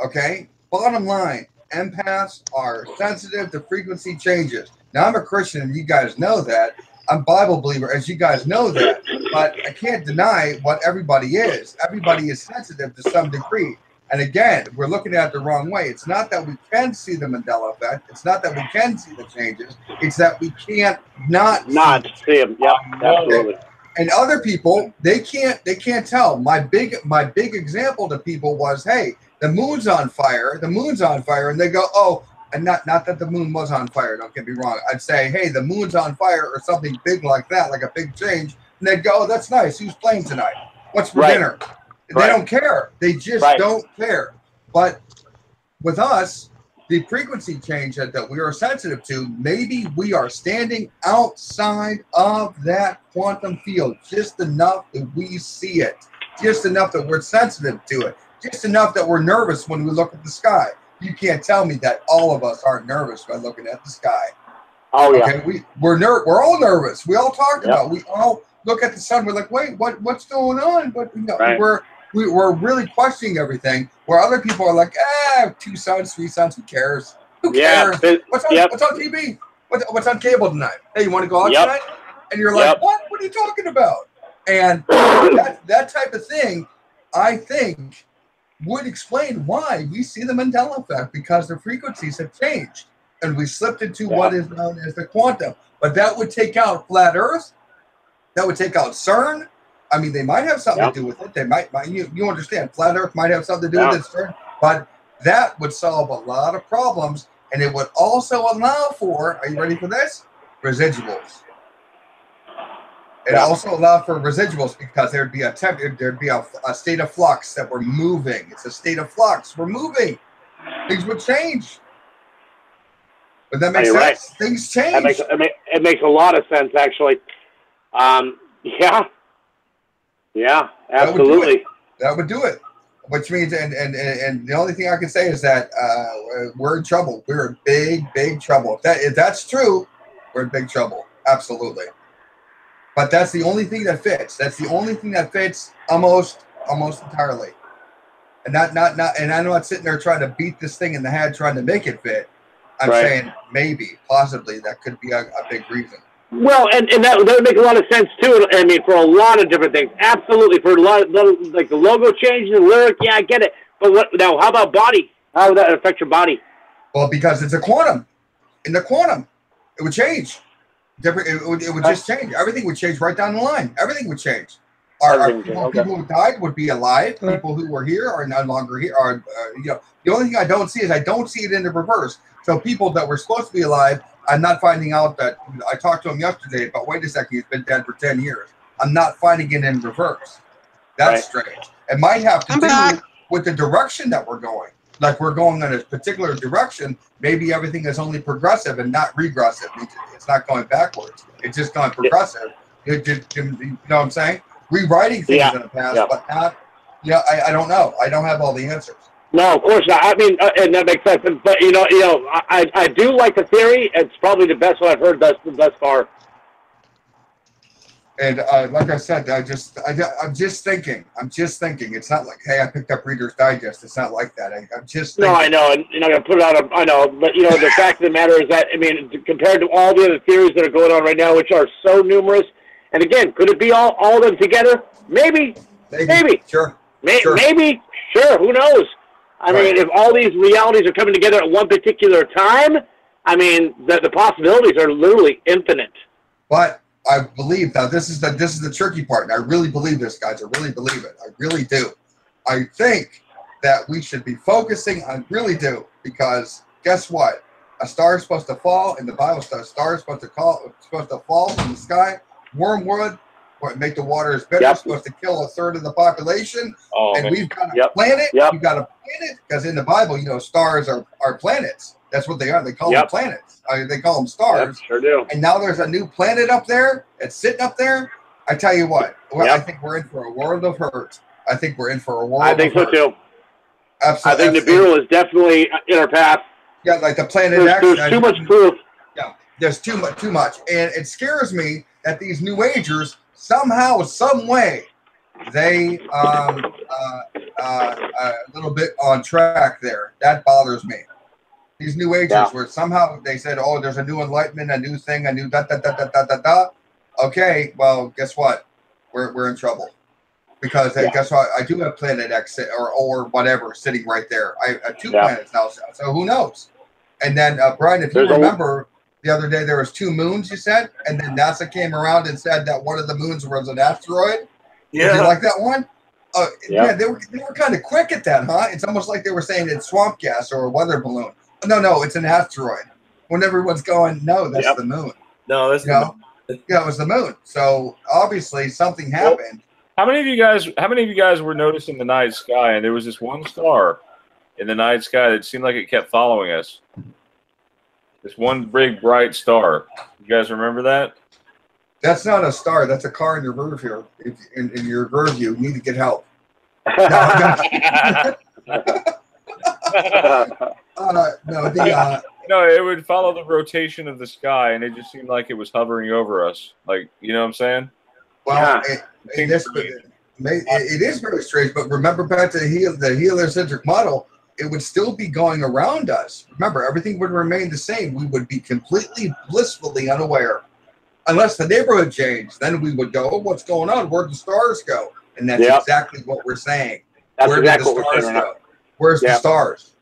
Okay? Bottom line, empaths are sensitive to frequency changes. Now, I'm a Christian, and you guys know that. I'm a Bible believer, as you guys know that. But I can't deny what everybody is. Everybody is sensitive to some degree. And again, we're looking at it the wrong way. It's not that we can see the Mandela effect. It's not that we can see the changes. It's that we can't not see them. Yeah, absolutely. And other people, they can't tell. My big example to people was, hey, the moon's on fire. The moon's on fire, and they go, oh, and not that the moon was on fire. Don't get me wrong. I'd say, hey, the moon's on fire, or something big like that, like a big change. And they'd go, oh, that's nice. Who's playing tonight? What's for dinner? They don't care. They just don't care. But with us, the frequency change that we are sensitive to, maybe we are standing outside of that quantum field just enough that we see it, just enough that we're sensitive to it, just enough that we're nervous when we look at the sky. You can't tell me that all of us aren't nervous by looking at the sky. Oh yeah. Okay? We're all nervous. We all talk about it. We all look at the sun. We're like, wait, what's going on? But we're really questioning everything, where other people are like, 2 suns, 3 suns, who cares? Who cares? What's on TV? What's on cable tonight? Hey, you want to go out tonight? And you're like, what? What are you talking about? And that type of thing, I think, would explain why we see the Mandela effect, because the frequencies have changed, and we slipped into what is known as the quantum. But that would take out flat Earth. That would take out CERN. I mean, they might have something to do with it. They might you understand, flat Earth might have something to do with it, CERN, but that would solve a lot of problems, and it would also allow for, are you ready for this? Residuals. It also allowed for residuals, because there'd be a state of flux that we're moving. It's a state of flux. We're moving. Things would change. But that makes sense. Right. Things change. It makes a lot of sense, actually. Yeah, absolutely. That would do it. Which means, and the only thing I can say is that we're in trouble. We're in big trouble. If that's true, we're in big trouble. Absolutely. But that's the only thing that fits. That's the only thing that fits almost entirely. And and I'm not sitting there trying to beat this thing in the head trying to make it fit. I'm saying maybe, possibly, that could be a big reason. Well, and that would make a lot of sense too. I mean, for a lot of different things, absolutely. For a lot of, like the logo change, the lyric, yeah, I get it. But now, how about body? How would that affect your body? Well, because it's a quantum. In the quantum, it would change. It would just change. Everything would change right down the line. Everything would change. People who died would be alive. People who were here are no longer here. The only thing I don't see is I don't see it in the reverse. So people that were supposed to be alive, I'm not finding out that. I talked to him yesterday, but wait a second, he's been dead for 10 years. I'm not finding it in reverse. That's strange. It might have to do with the direction that we're going. Like we're going in a particular direction. Maybe everything is only progressive and not regressive. It's not going backwards. It's just going progressive. You know what I'm saying? Rewriting things in the past, but not. I don't know. I don't have all the answers. No, of course not. I mean, and that makes sense. But I do like the theory. It's probably the best one I've heard thus far. And like I said, I'm just thinking. It's not like, hey, I picked up Reader's Digest. It's not like that. I'm just thinking. No, I know, and you're not gonna put it out. I know, but the fact of the matter is that compared to all the other theories that are going on right now, which are so numerous, and again, could it be all of them together? Maybe. Sure. Maybe. Sure. Who knows? I mean, if all these realities are coming together at one particular time, I mean, the possibilities are literally infinite. But I believe now this is the tricky part, and I really believe this, guys. I really believe it. I really do. I think that we should be focusing on because guess what? A star is supposed to fall in the Bible. A star is supposed to fall from the sky. Wormwood. Make the waters better. It's supposed to kill a third of the population, and we've got a planet. We've got a planet because in the Bible, stars are planets. That's what they are. They call them planets. They call them stars. Sure do. And now there's a new planet up there. It's sitting up there. I tell you what. I think we're in for a world of hurt. I think we're in for a world. I think so too. Absolutely. I think Nibiru is definitely in our path. Yeah, like the planet. There's too much proof. Yeah, there's too much, and it scares me that these New Agers. Somehow, some way, they a little bit on track there. That bothers me. These New Agers where somehow they said, "Oh, there's a new enlightenment, a new thing, a new da da da da da da da." Okay, well, guess what? We're in trouble because guess what? I do have Planet X or whatever sitting right there. I have two planets now, so who knows? And then Brian, if you remember. The other day there was 2 moons, you said, and then NASA came around and said that one of the moons was an asteroid. Yeah, did you like that one? Yeah, they were kind of quick at that, huh? It's almost like they were saying it's swamp gas or a weather balloon. No, it's an asteroid. When everyone's going, no, that's the moon. No, that's the moon. Yeah, it was the moon. So obviously something happened. How many of you guys were noticing the night sky, and there was this one star in the night sky that seemed like it kept following us? This one big bright star. You guys remember that? That's not a star. That's a car in your rear view. In your rear view, you need to get help. No, it would follow the rotation of the sky, and it just seemed like it was hovering over us. Like, you know what I'm saying? Well, it is very strange. But remember back to the heliocentric model. It would still be going around us. Remember, everything would remain the same. We would be completely blissfully unaware. Unless the neighborhood changed, then we would go, oh, what's going on? Where'd the stars go? And that's exactly what we're saying. Where did the stars go? Where's the stars?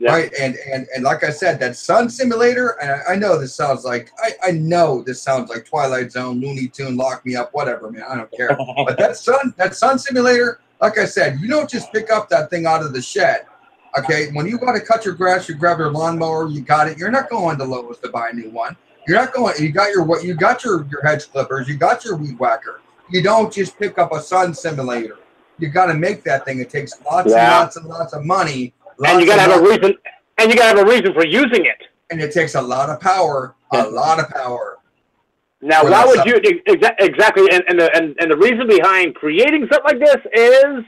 Right? And like I said, that sun simulator, and I know this sounds like, I know this sounds like Twilight Zone, Looney Tune, Lock Me Up, whatever, man. I don't care. But that sun simulator, like I said, you don't just pick up that thing out of the shed. Okay, when you want to cut your grass, you grab your lawnmower, you got it. You're not going to Lowe's to buy a new one. You're not going. You got your hedge clippers. You got your weed whacker. You don't just pick up a sun simulator. You got to make that thing. It takes lots and lots and lots of money. And you got to have a reason. And you got to have a reason for using it. And it takes a lot of power, a lot of power. Now, why would you exactly? And the reason behind creating something like this is,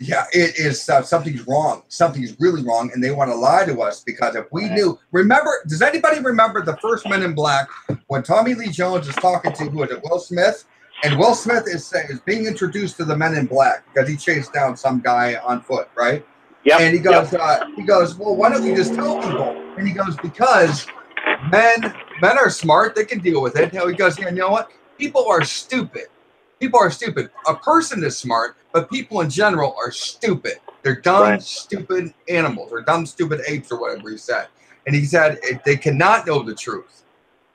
yeah, it is something's wrong. Something's really wrong, and they want to lie to us because if we knew, remember? Does anybody remember the first Men in Black when Tommy Lee Jones is talking to who is it? Will Smith, and Will Smith is being introduced to the Men in Black because he chased down some guy on foot, right? Yeah. And he goes, well, why don't you just tell people? And he goes, because men are smart. They can deal with it. He goes, yeah, you know what? People are stupid. People are stupid. A person is smart, but people in general are stupid. They're dumb, stupid animals, or dumb, stupid apes, or whatever he said. And he said they cannot know the truth.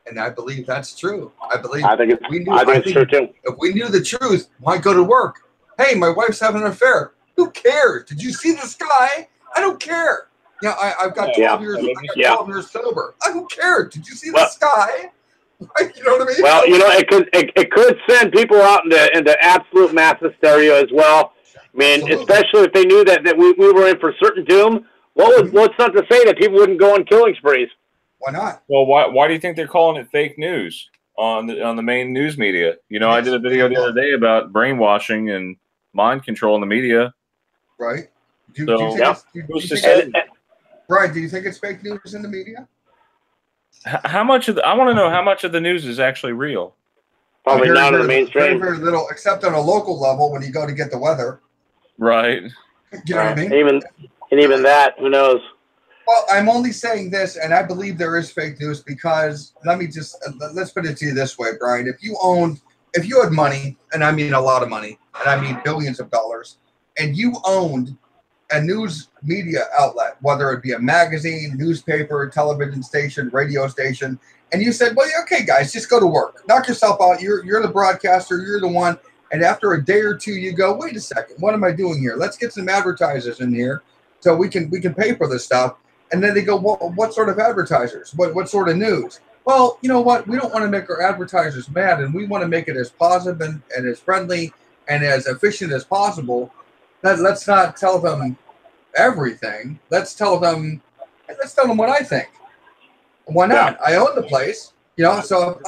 And I believe that's true. I think it's true too. If we knew the truth, why go to work? Hey, my wife's having an affair. Who cares? Did you see the sky? I don't care. You know, I've got 12 years. I got 12 years sober. I don't care. Did you see the sky? You know what I mean? Well, you know, it could send people out into absolute mass hysteria as well. I mean, especially if they knew that we were in for certain doom. What's not to say that people wouldn't go on killing sprees? Why not? Well, why do you think they're calling it fake news on the main news media? You know, I did a video the other day about brainwashing and mind control in the media. Right. Brian, do you think it's fake news in the media? How much of I want to know how much of the news is actually real. Probably not in the mainstream. Very little, except on a local level when you go to get the weather. Right. You know what I mean? Even that, who knows? Well, I'm only saying this, and I believe there is fake news because let's put it to you this way, Brian. If you had money, and I mean a lot of money, and I mean billions of dollars, and you owned a news media outlet, whether it be a magazine, newspaper, television station, radio station, and you said, well, okay, guys, just go to work. Knock yourself out. You're the broadcaster. You're the one. And after a day or two, you go, wait a second. What am I doing here? Let's get some advertisers in here so we can pay for this stuff. And then they go, well, what sort of advertisers? What sort of news? Well, you know what? We don't want to make our advertisers mad, and we want to make it as positive and as friendly and as efficient as possible. Let's not tell them everything. Let's tell them what I think. Why not? I own the place, you know. So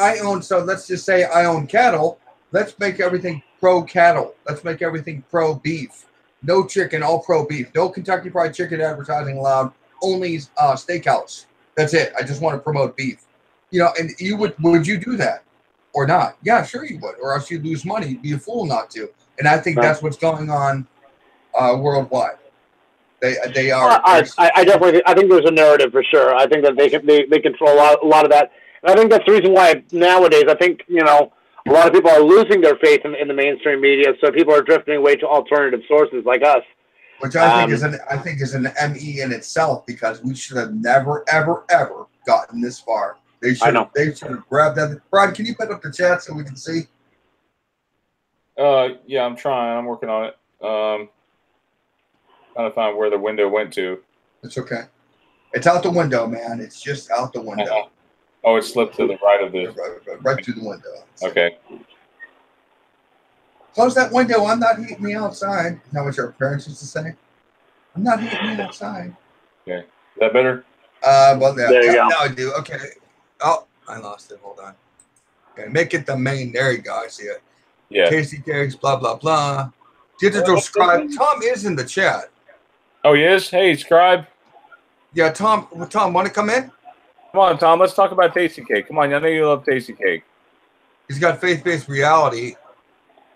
let's just say I own cattle. Let's make everything pro cattle. Let's make everything pro beef. No chicken, all pro beef. No Kentucky Fried Chicken advertising allowed. Only steakhouse. That's it. I just want to promote beef. You know, and would you do that or not? Yeah, sure you would. Or else you'd lose money. You'd be a fool not to. And I think that's what's going on worldwide. They are. I definitely. I think there's a narrative for sure. I think that they control a lot of that, and I think that's the reason why nowadays I think a lot of people are losing their faith in the mainstream media. So people are drifting away to alternative sources like us, which I think is an ME in itself because we should have never ever gotten this far. They should have grabbed that. Brian, can you put up the chat so we can see? Yeah, I'm trying. I'm working on it. Trying to find where the window went to. It's okay. It's out the window, man. It's just out the window. Oh, it slipped to the right of the... Right through the window. Okay. Close that window. I'm not heating me outside. Is that what your parents used to say? I'm not heating me outside. Okay. Is that better? Well, there you go. Now I do. Okay. Oh, I lost it. Hold on. Okay, make it the main. There you go. I see it. Yeah. Tastykakes, blah, blah, blah. DigitalScribe. Tom is in the chat. Oh, he is? Hey, Scribe. Yeah, Tom, want to come in? Come on, Tom. Let's talk about Tastykake. Come on. I know you love Tastykake. He's got faith-based reality.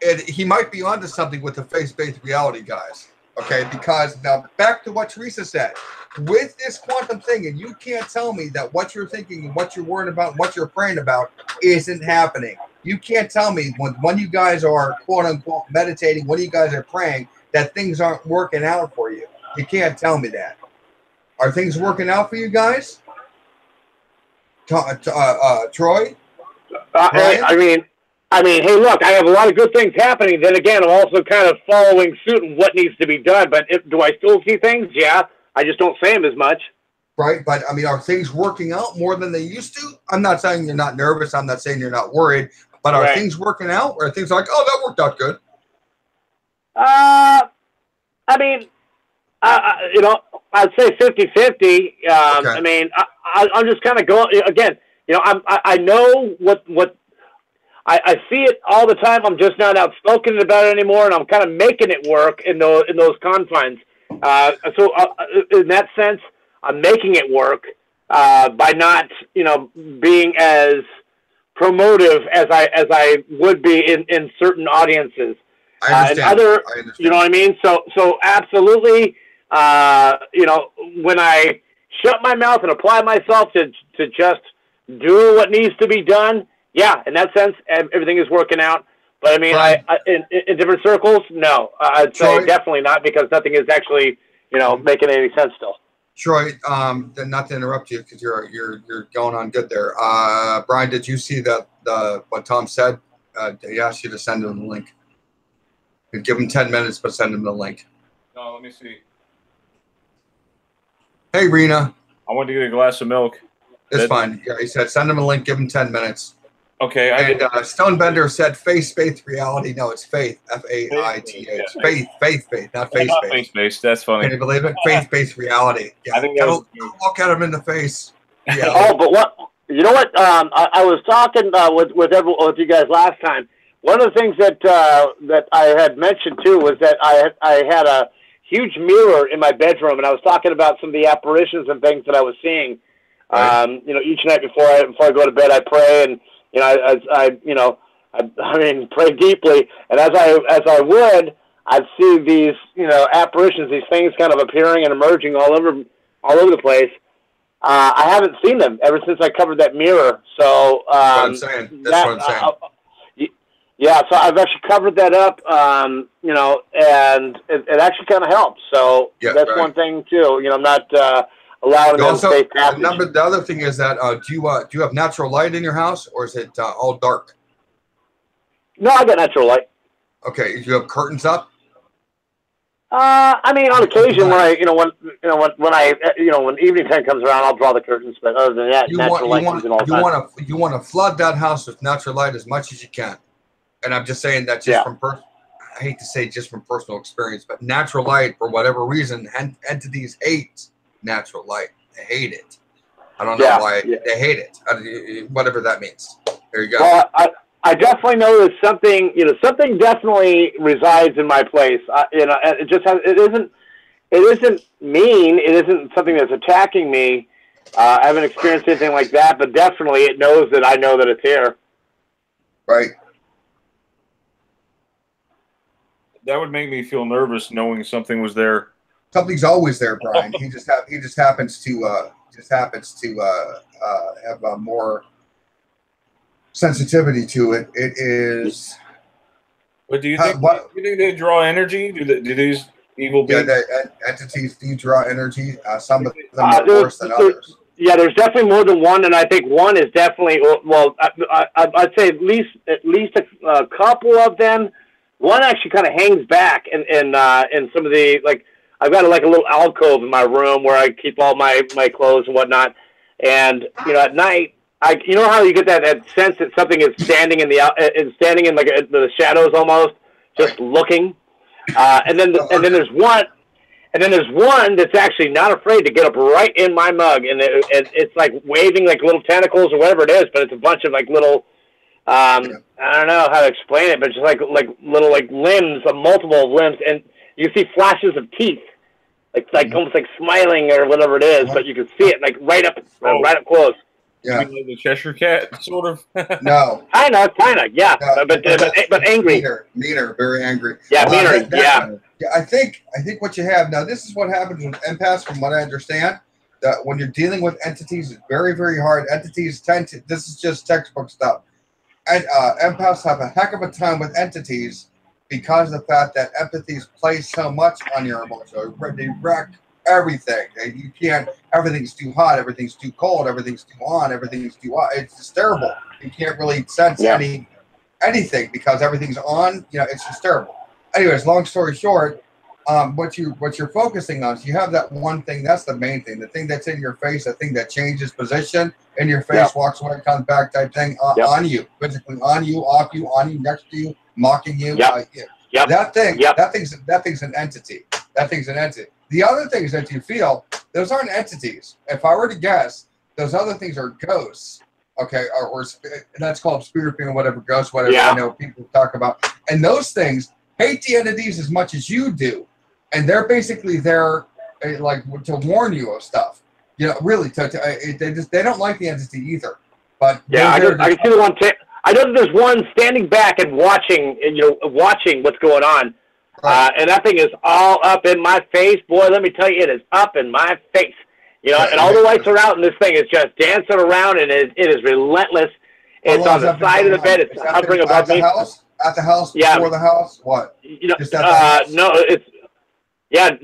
And he might be onto something with the faith-based reality, guys. Okay, because now back to what Teresa said. With this quantum thing, and you can't tell me that what you're thinking and what you're worried about and what you're praying about isn't happening. You can't tell me when you guys are, quote-unquote, meditating, when you guys are praying, that things aren't working out for you. You can't tell me that. Are things working out for you guys? Troy? I mean, hey, look, I have a lot of good things happening. Then again, I'm also kind of following suit in what needs to be done. But do I still see things? Yeah. I just don't say them as much. Right. But, I mean, are things working out more than they used to? I'm not saying you're not nervous. I'm not saying you're not worried. But are things working out? Or are things like, oh, that worked out good? I mean, I'd say 50-50. I mean, I'm just kind of going again. You know, I know what I see it all the time. I'm just not outspoken about it anymore, and I'm kind of making it work in those confines. So in that sense, I'm making it work by not, you know, being as promotive as I would be in certain audiences. I understand. And other, you know what I mean? So absolutely, you know, when I shut my mouth and apply myself to just do what needs to be done, yeah, in that sense, everything is working out. But I mean, in different circles, no, I'd say definitely not, because nothing is actually, you know, making any sense still. Troy, not to interrupt you, because you're going on good there. Brian, did you see what Tom said? He asked you to send him the link. You'd give him 10 minutes, but send him the link. No, let me see. Hey, Rena. I want to get a glass of milk. It's fine. Yeah, he said send him a link, give him 10 minutes. Okay. And Stonebender said faith-based reality. No, it's faith. F-A-I-T-H. Yeah. Faith, not face-based. Not face-based. That's funny. Can you believe it? Faith-based reality. Yeah. I think Look at him in the face. Yeah. Oh, but what? You know what? I was talking with you guys last time. One of the things that I had mentioned too was that I had a huge mirror in my bedroom, and I was talking about some of the apparitions and things that I was seeing. Right. You know, each night before I go to bed, I pray, and you know, I mean, pray deeply. And as I would, I'd see these, you know, apparitions, these things kind of appearing and emerging all over the place. I haven't seen them ever since I covered that mirror. So that's what I'm saying. Yeah, so I've actually covered that up, you know, and it actually kind of helps. So that's one thing too. You know, I'm not allowing them to stay passive. The other thing is that do you have natural light in your house, or is it all dark? No, I got natural light. Okay, do you have curtains up? I mean, on occasion when evening time comes around, I'll draw the curtains. But other than that, natural light comes in all the time. You want to flood that house with natural light as much as you can. And I'm just saying that just I hate to say just from personal experience, but natural light, for whatever reason, entities hate natural light. They hate it. I don't know why they hate it. Whatever that means. There you go. Well, I definitely know that something, you know, something definitely resides in my place. You know, it isn't mean. It isn't something that's attacking me. I haven't experienced anything like that, but definitely it knows that I know that it's here. Right. That would make me feel nervous knowing something was there. Something's always there, Brian. He just happens to have more sensitivity to it. It is. But do you think they draw energy? Do these evil beings? Yeah, entities do draw energy. Some of them are worse than others. Yeah, there's definitely more than one, and I think one is definitely I'd say at least a couple of them. One actually kind of hangs back in some of the, like, I've got a little alcove in my room where I keep all my clothes and whatnot. And, you know, at night, you know how you get that sense that something is standing in like the shadows almost, just looking. And then there's one that's actually not afraid to get up right in my mug, and it's like waving like little tentacles or whatever it is, but it's a bunch of like little. I don't know how to explain it, but just like little limbs, multiple limbs, and you see flashes of teeth, like almost like smiling or whatever it is, but you can see it like right up close. Yeah, the Cheshire Cat, sort of. No, kind of, yeah, but angry, meaner, very angry. Yeah, meaner, yeah. Yeah, I think what you have now. This is what happens with empaths, from what I understand. That when you're dealing with entities, it's very, very hard. Entities tend to. This is just textbook stuff. And empaths have a heck of a time with entities because of the fact that empathies play so much on your emotions. They wreck everything. You can't. Everything's too hot. Everything's too cold. Everything's too on. Everything's too hot. It's just terrible. You can't really sense anything because everything's on. You know, it's just terrible. Anyways, long story short, what you're focusing on is you have that one thing. That's the main thing. The thing that's in your face. The thing that changes position in your face, walks away, comes back, type thing on you, physically on you, off you, on you, next to you, mocking you. That thing's an entity. That thing's an entity. The other things that you feel, those aren't entities. If I were to guess, Those other things are ghosts. Okay, or that's called spoofing or whatever, ghosts, whatever. Yeah. I know people talk about. And those things hate the entities as much as you do. And they're basically there like to warn you of stuff. You know, really, they don't like the entity either. But yeah, I can see the one. I know that there's one standing back and watching, watching what's going on. Right. And that thing is all up in my face. Boy, let me tell you, it is up in my face. You know, and all the lights are out, and this thing is just dancing around, and it is relentless. It's on the side of the bed. It's hovering above me. At the house? Yeah. Before the house? What? You know, just at the house? No, it's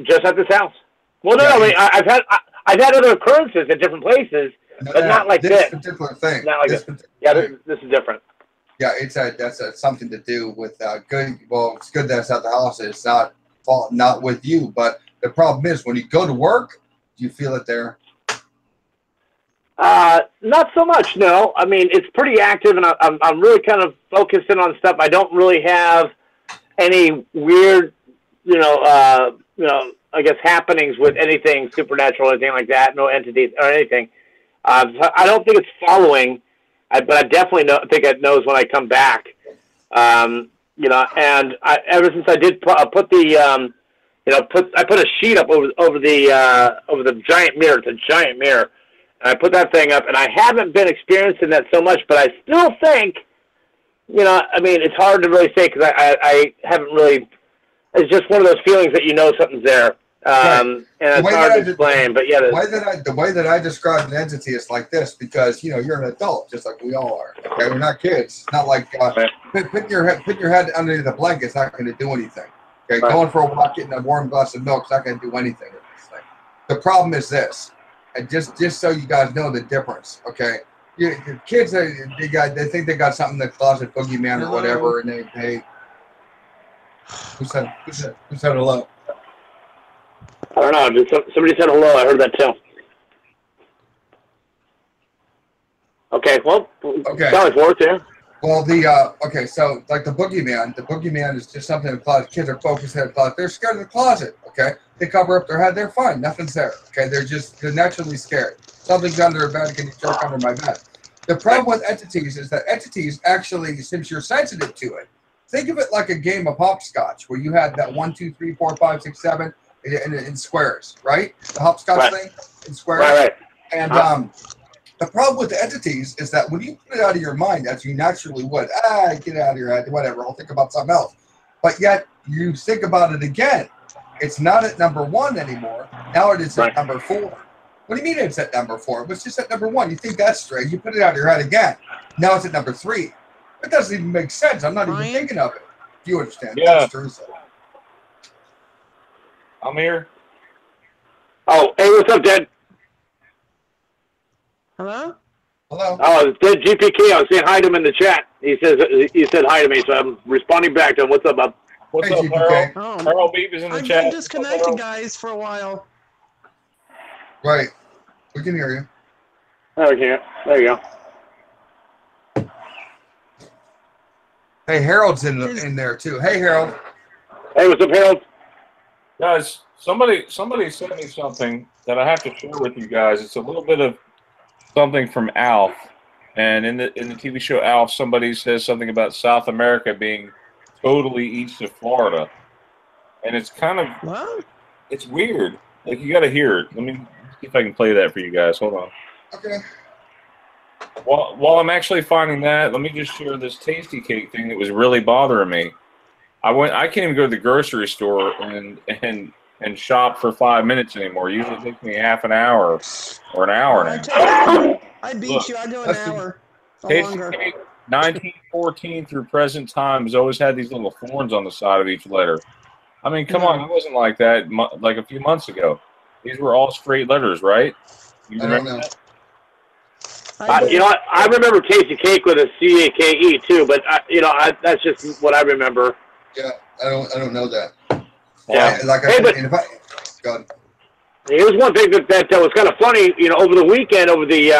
just at this house. Well, no, I mean, I've had other occurrences at different places, but not like this. This particular thing. Not like this. Yeah, this is different. Yeah, that's something to do with good. Well, it's good that it's at the house. It's not with you, but the problem is when you go to work, do you feel it there? Not so much. No, I mean it's pretty active, and I'm really kind of focusing on stuff. I don't really have any weird, I guess happenings with anything supernatural or anything like that. No entities or anything. I don't think it's following. But I definitely think it knows when I come back. And ever since I did put the, I put a sheet up over the giant mirror. It's a giant mirror, and I put that thing up, and I haven't been experiencing that so much, but I still think, I mean, it's hard to really say because I haven't really. It's just one of those feelings that something's there. And it's hard to explain, but yeah. The way that I describe an entity is like this because you're an adult, just like we all are. Okay, we're not kids. It's not like put your head under the blanket. It's not going to do anything. Okay, right. Going for a walk, getting a warm glass of milk, is not going to do anything with this thing. The problem is this, and just so you guys know the difference. Okay, your kids they think they got something in the closet, boogeyman or whatever, and they who said hello? I don't know. Somebody said hello. I heard that too. Okay. Well. Okay. Sounds like yeah. Well, so like the boogeyman is just something in the closet. Kids are focused in the closet. They're scared of the closet. Okay. They cover up their head. They're fine. Nothing's there. Okay. They're naturally scared. Something's under their bed. Can you jerk under my bed? The problem with entities is that entities actually, since you're sensitive to it, think of it like a game of hopscotch where you had that 1, 2, 3, 4, 5, 6, 7. In squares, right? The hopscotch thing in squares. Right. And the problem with the entities is that when you put it out of your mind, as you naturally would, get out of your head, whatever, I'll think about something else. But yet you think about it again. It's not at number 1 anymore. Now it is at number 4. What do you mean it's at number 4? It was just at number 1. You think that's straight. You put it out of your head again. Now it's at number 3. It doesn't even make sense. I'm not even thinking of it. Do you understand? Yeah. That's true. I'm here. Oh, hey, what's up, Dad? Hello? Hello? Oh, it's Dad GPK. I was saying hi to him in the chat. He said hi to me, so I'm responding back to him. What's up, bub? What's up, GPK? Harold? Harold Beebe is in the chat. I've been disconnected, guys, for a while. Right. We can hear you. There you go. Hey, Harold's in there, too. Hey, Harold. Hey, what's up, Harold? Guys, somebody sent me something that I have to share with you guys. It's a little bit of something from Alf, and in the TV show Alf, somebody says something about South America being totally east of Florida, and it's kind of it's weird. Like you got to hear it. Let me see if I can play that for you guys. Hold on. Okay. While I'm actually finding that, let me just share this Tastykake thing that was really bothering me. I can't even go to the grocery store and shop for 5 minutes anymore. It usually takes me half an hour or an hour now. I beat you. I go an hour. Tastykake 1914 through present time has always had these little thorns on the side of each letter. I mean, come on, it wasn't like that like a few months ago. These were all straight letters, right? You remember that? I remember Tastykake with a C-A-K-E too, but that's just what I remember. Yeah, I don't know that. Yeah. God. Here's one thing that was kind of funny. Over the weekend, over the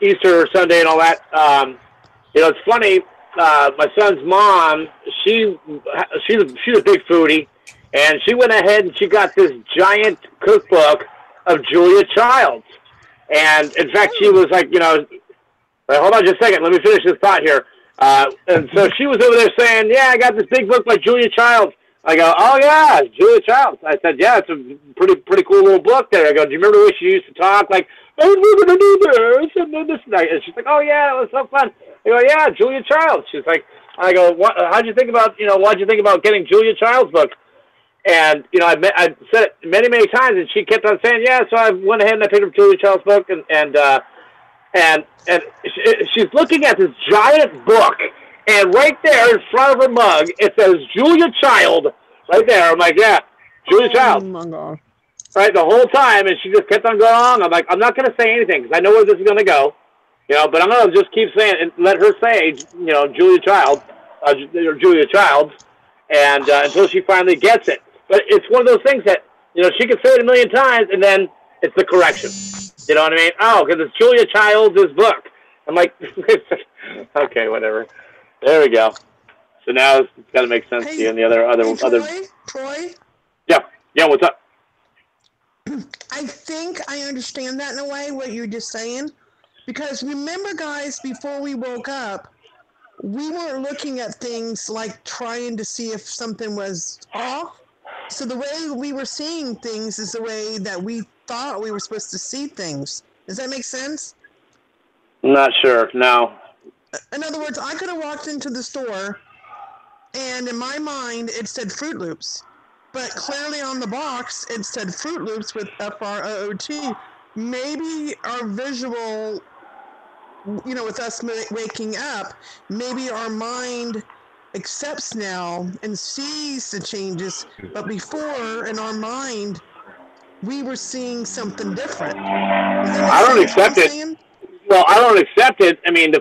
Easter Sunday and all that. It's funny. My son's mom, she's a big foodie, and she went ahead and she got this giant cookbook of Julia Childs. And in fact, she was like, you know, hold on just a second. Let me finish this thought here. And so she was over there saying, yeah, I got this big book by Julia Childs. I go, oh, yeah, Julia Childs. I said, yeah, it's a pretty cool little book there. I go, do you remember the way she used to talk? Like, oh, we're going to do this and then this and that. And she's like, oh, yeah, it was so fun. I go, yeah, Julia Childs. She's like, I go, how'd you think about, you know, why'd you think about getting Julia Childs' book? And, you know, I said it many, many times, and she kept on saying, yeah, so I went ahead and I picked up Julia Childs' book, and she's looking at this giant book, and right there in front of her mug, it says Julia Child, right there. I'm like, yeah, Julia Child. Oh, my God. Right, the whole time, and she just kept on going on. I'm like, I'm not going to say anything, because I know where this is going to go, you know, but I'm going to just keep saying, and let her say, you know, Julia Child, or Julia Childs, and until she finally gets it. But it's one of those things that, you know, she could say it a million times, and then it's the correction. You know what I mean? Oh, because it's Julia Childs' book. I'm like, okay, whatever. There we go. So now it's got to make sense to you. And the Troy? Yeah, what's up? I think I understand that in a way, what you're just saying. Because remember, guys, before we woke up, we weren't looking at things like trying to see if something was off. So the way we were seeing things is the way that we thought we were supposed to see things. Does that make sense? I'm not sure. No. In other words, I could have walked into the store, and in my mind, it said Fruit Loops. But clearly on the box, it said Fruit Loops with F-R-O-O-T. Maybe our visual, you know, with us waking up, maybe our mind accepts now and sees the changes, but before, in our mind, we were seeing something different. I don't accept it. Well, I don't accept it. I mean,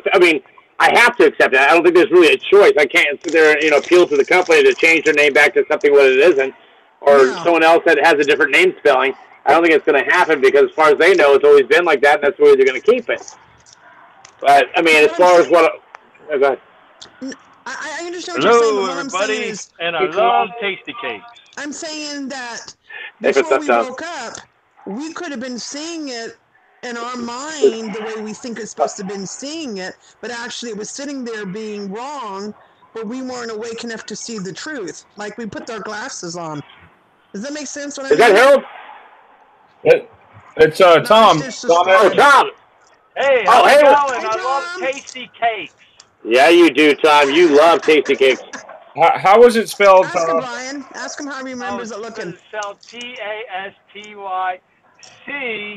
I have to accept it. I don't think there's really a choice. I can't sit there and, you know, appeal to the company to change their name back to something what it isn't, or someone else that has a different name spelling. I don't think it's going to happen because, as far as they know, it's always been like that, and that's the way they're going to keep it. But I mean, as far as what, go ahead. I understand what you're saying, but what I'm saying is, and I love Tastykake. I'm saying that before we woke up, we could have been seeing it in our mind the way we think it's supposed to have been seeing it, but actually it was sitting there being wrong, but we weren't awake enough to see the truth. Like we put our glasses on. Does that make sense? What I mean? Is that Harold? It's Tom. Tom. Hey, how's it going? I love Tastykakes. Yeah, you do, Tom. You love Tastykakes. How was it spelled, Tom? Ask him, Brian. Ask him how he remembers it looking. It's spelled Tasty-Kakes. Yes.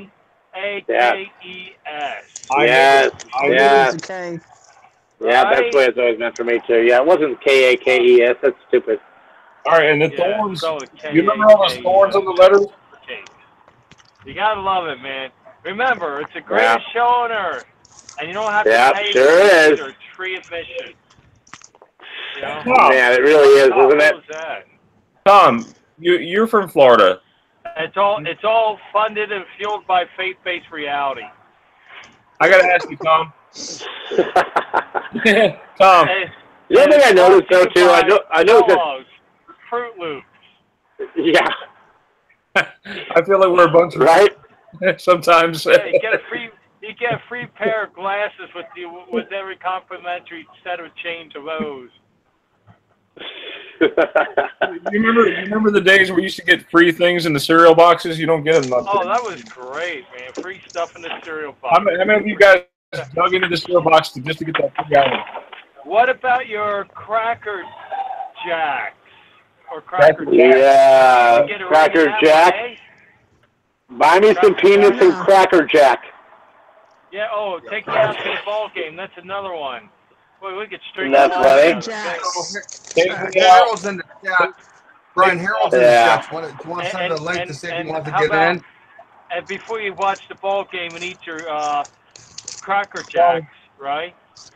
Okay. Yeah, that's the way it's always meant for me, too. Yeah, it wasn't K-A-K-E-S. That's stupid. All right, and the thorns. You remember all those thorns on the letters? You gotta love it, man. Remember, it's the greatest show on earth. And you don't have to pay or tree admission. You know? Man, it really is, isn't it? Tom, you're from Florida. It's all funded and fueled by faith-based reality. I gotta ask you, Tom. Tom. The other thing I noticed, though, too, I noticed that... Fruit Loops. Yeah. I feel like we're a bunch of... Right? Sometimes. Yeah, you get a free pair of glasses with every complimentary set of change of O's. You remember the days where we used to get free things in the cereal boxes? You don't get them much. Oh, that was great, man! Free stuff in the cereal box. How many of you guys dug into the cereal box just to get that free item? What about your Cracker Jacks or Cracker Jacks? Yeah, Cracker Jack. Buy me some peanuts and Cracker Jack. Yeah. Oh, take me out to the ball game. That's another one. Boy, we could straighten that out. Harold's in the chat. Brian, Harold's in the chat. Do you want to send a link to see if you want to get in? And before you watch the ball game and eat your Cracker Jacks, right?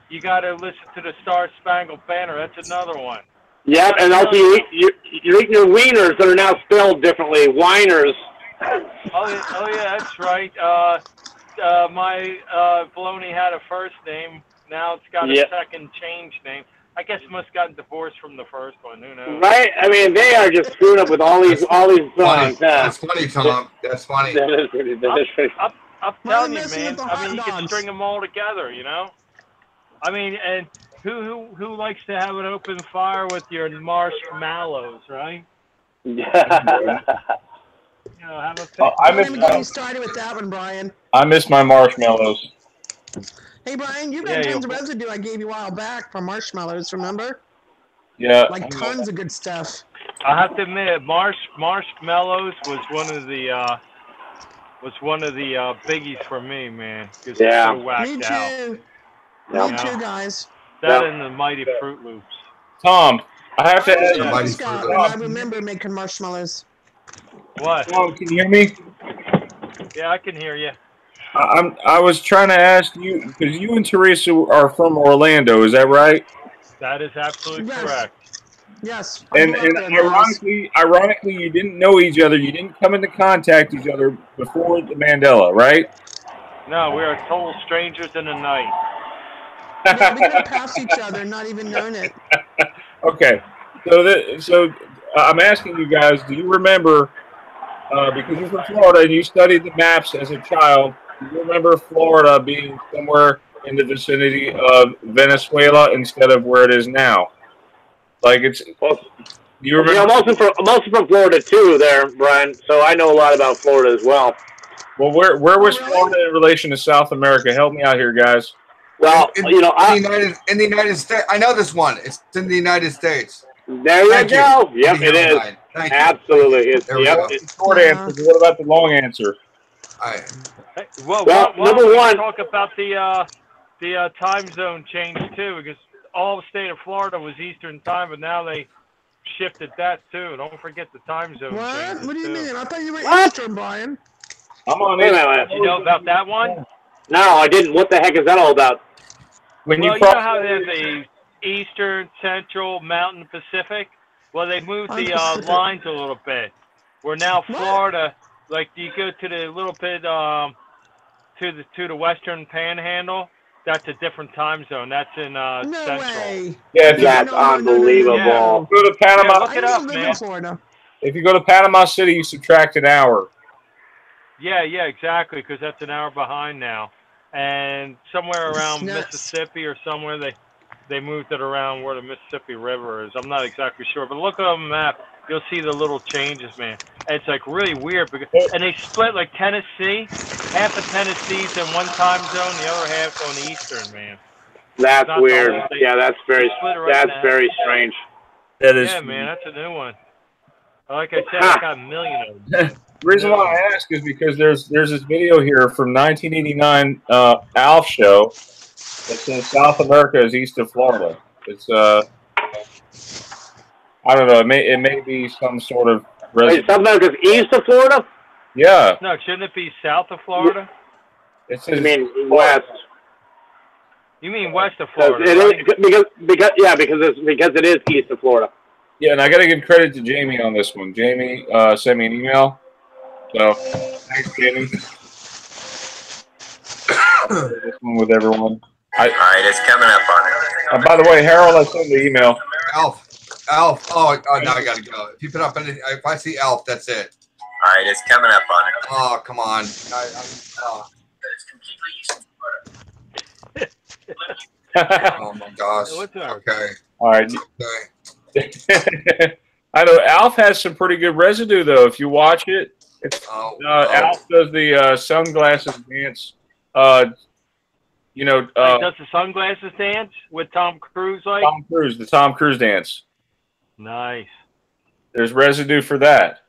You got to listen to the Star Spangled Banner. That's another one. Yep, and also you're eating your wieners that are now spelled differently. Winers. Oh yeah, that's right. My bologna had a first name. Now it's got a second change name. I guess must have gotten divorced from the first one. Who knows? Right? I mean, they are just screwed up with all these songs. That's funny, Tom. That's funny. That is pretty. I'm telling you, man. I mean, you can string them all together. You know. I mean, and who likes to have an open fire with your marshmallows, right? Yeah. You know, have a I miss getting started with that one, Brian. I miss my marshmallows. Hey, Brian, you got tons of residue I gave you a while back from marshmallows, remember? Yeah. Like tons of good stuff. I have to admit, marshmallows was one of the biggies for me, man. Yeah. So whacked Me too. Out. Me too, guys. That and the Mighty Fruit Loops. Tom, I have to ask Boy Scout, and I remember making marshmallows. What? Tom, can you hear me? Yeah, I can hear you. I was trying to ask you, because you and Teresa are from Orlando, is that right? That is absolutely correct. Yes. And ironically, you didn't know each other. You didn't come into contact each other before the Mandela, right? No, we are total strangers in the night. Yeah, we could pass each other, not even known it. Okay, so I'm asking you guys, do you remember, because you're from Florida and you studied the maps as a child, do you remember Florida being somewhere in the vicinity of Venezuela instead of where it is now? Like it's. You remember? Yeah, I'm also from Florida too, there, Brian. So I know a lot about Florida as well. Well, where was Florida in relation to South America? Help me out here, guys. Well, in the United States, I know this one. It's in the United States. There you go. Yep, it is. Absolutely. It's short answer. What about the long answer? Well, number one. Talk about the time zone change too, because all the state of Florida was Eastern time, but now they shifted that too. Don't forget the time zone. What? What do you mean? I thought you were Eastern, Brian. I'm on it. You know about that one? No, I didn't. What the heck is that all about? Well, you know how there's a Eastern, Central, Mountain, Pacific? Well, they moved the lines a little bit. Where now Florida, like you go to the little bit to the Western Panhandle, that's a different time zone. That's in Central. Way. Yeah, that's unbelievable. Yeah. Go to Panama. Yeah, look it up, man. Florida. If you go to Panama City, you subtract an hour. Yeah, exactly, because that's an hour behind now. And somewhere around Mississippi or somewhere, they moved it around where the Mississippi River is. I'm not exactly sure, but look on the map. You'll see the little changes, man. And it's like really weird, because, and they split like Tennessee. Half of Tennessee's in one time zone, the other half on the Eastern, man. That's weird. Yeah, that's very strange. That is. Yeah, man, that's a new one. Like I said, I got a million of them. The reason why I ask is because there's this video here from 1989 ALF show that says South America is east of Florida. It's I don't know. It may be some sort of. Wait, South America's east of Florida? Yeah. No, shouldn't it be south of Florida? It says. You mean west? You mean west of Florida? Because it is east of Florida. Yeah, and I got to give credit to Jamie on this one. Jamie sent me an email. So, thanks, Jamie. This one with everyone. All right, it's coming up on it. By the way, Harold, I sent the email. Alf. Oh, now I gotta go. If you put up anything, if I see Alf, that's it. All right, it's coming up on it. Oh, come on. Oh my gosh. Okay. All right. Okay. I know Alf has some pretty good residue though. If you watch it, Alf does the sunglasses dance. He does the sunglasses dance with Tom Cruise, like Tom Cruise, the Tom Cruise dance. Nice. There's residue for that.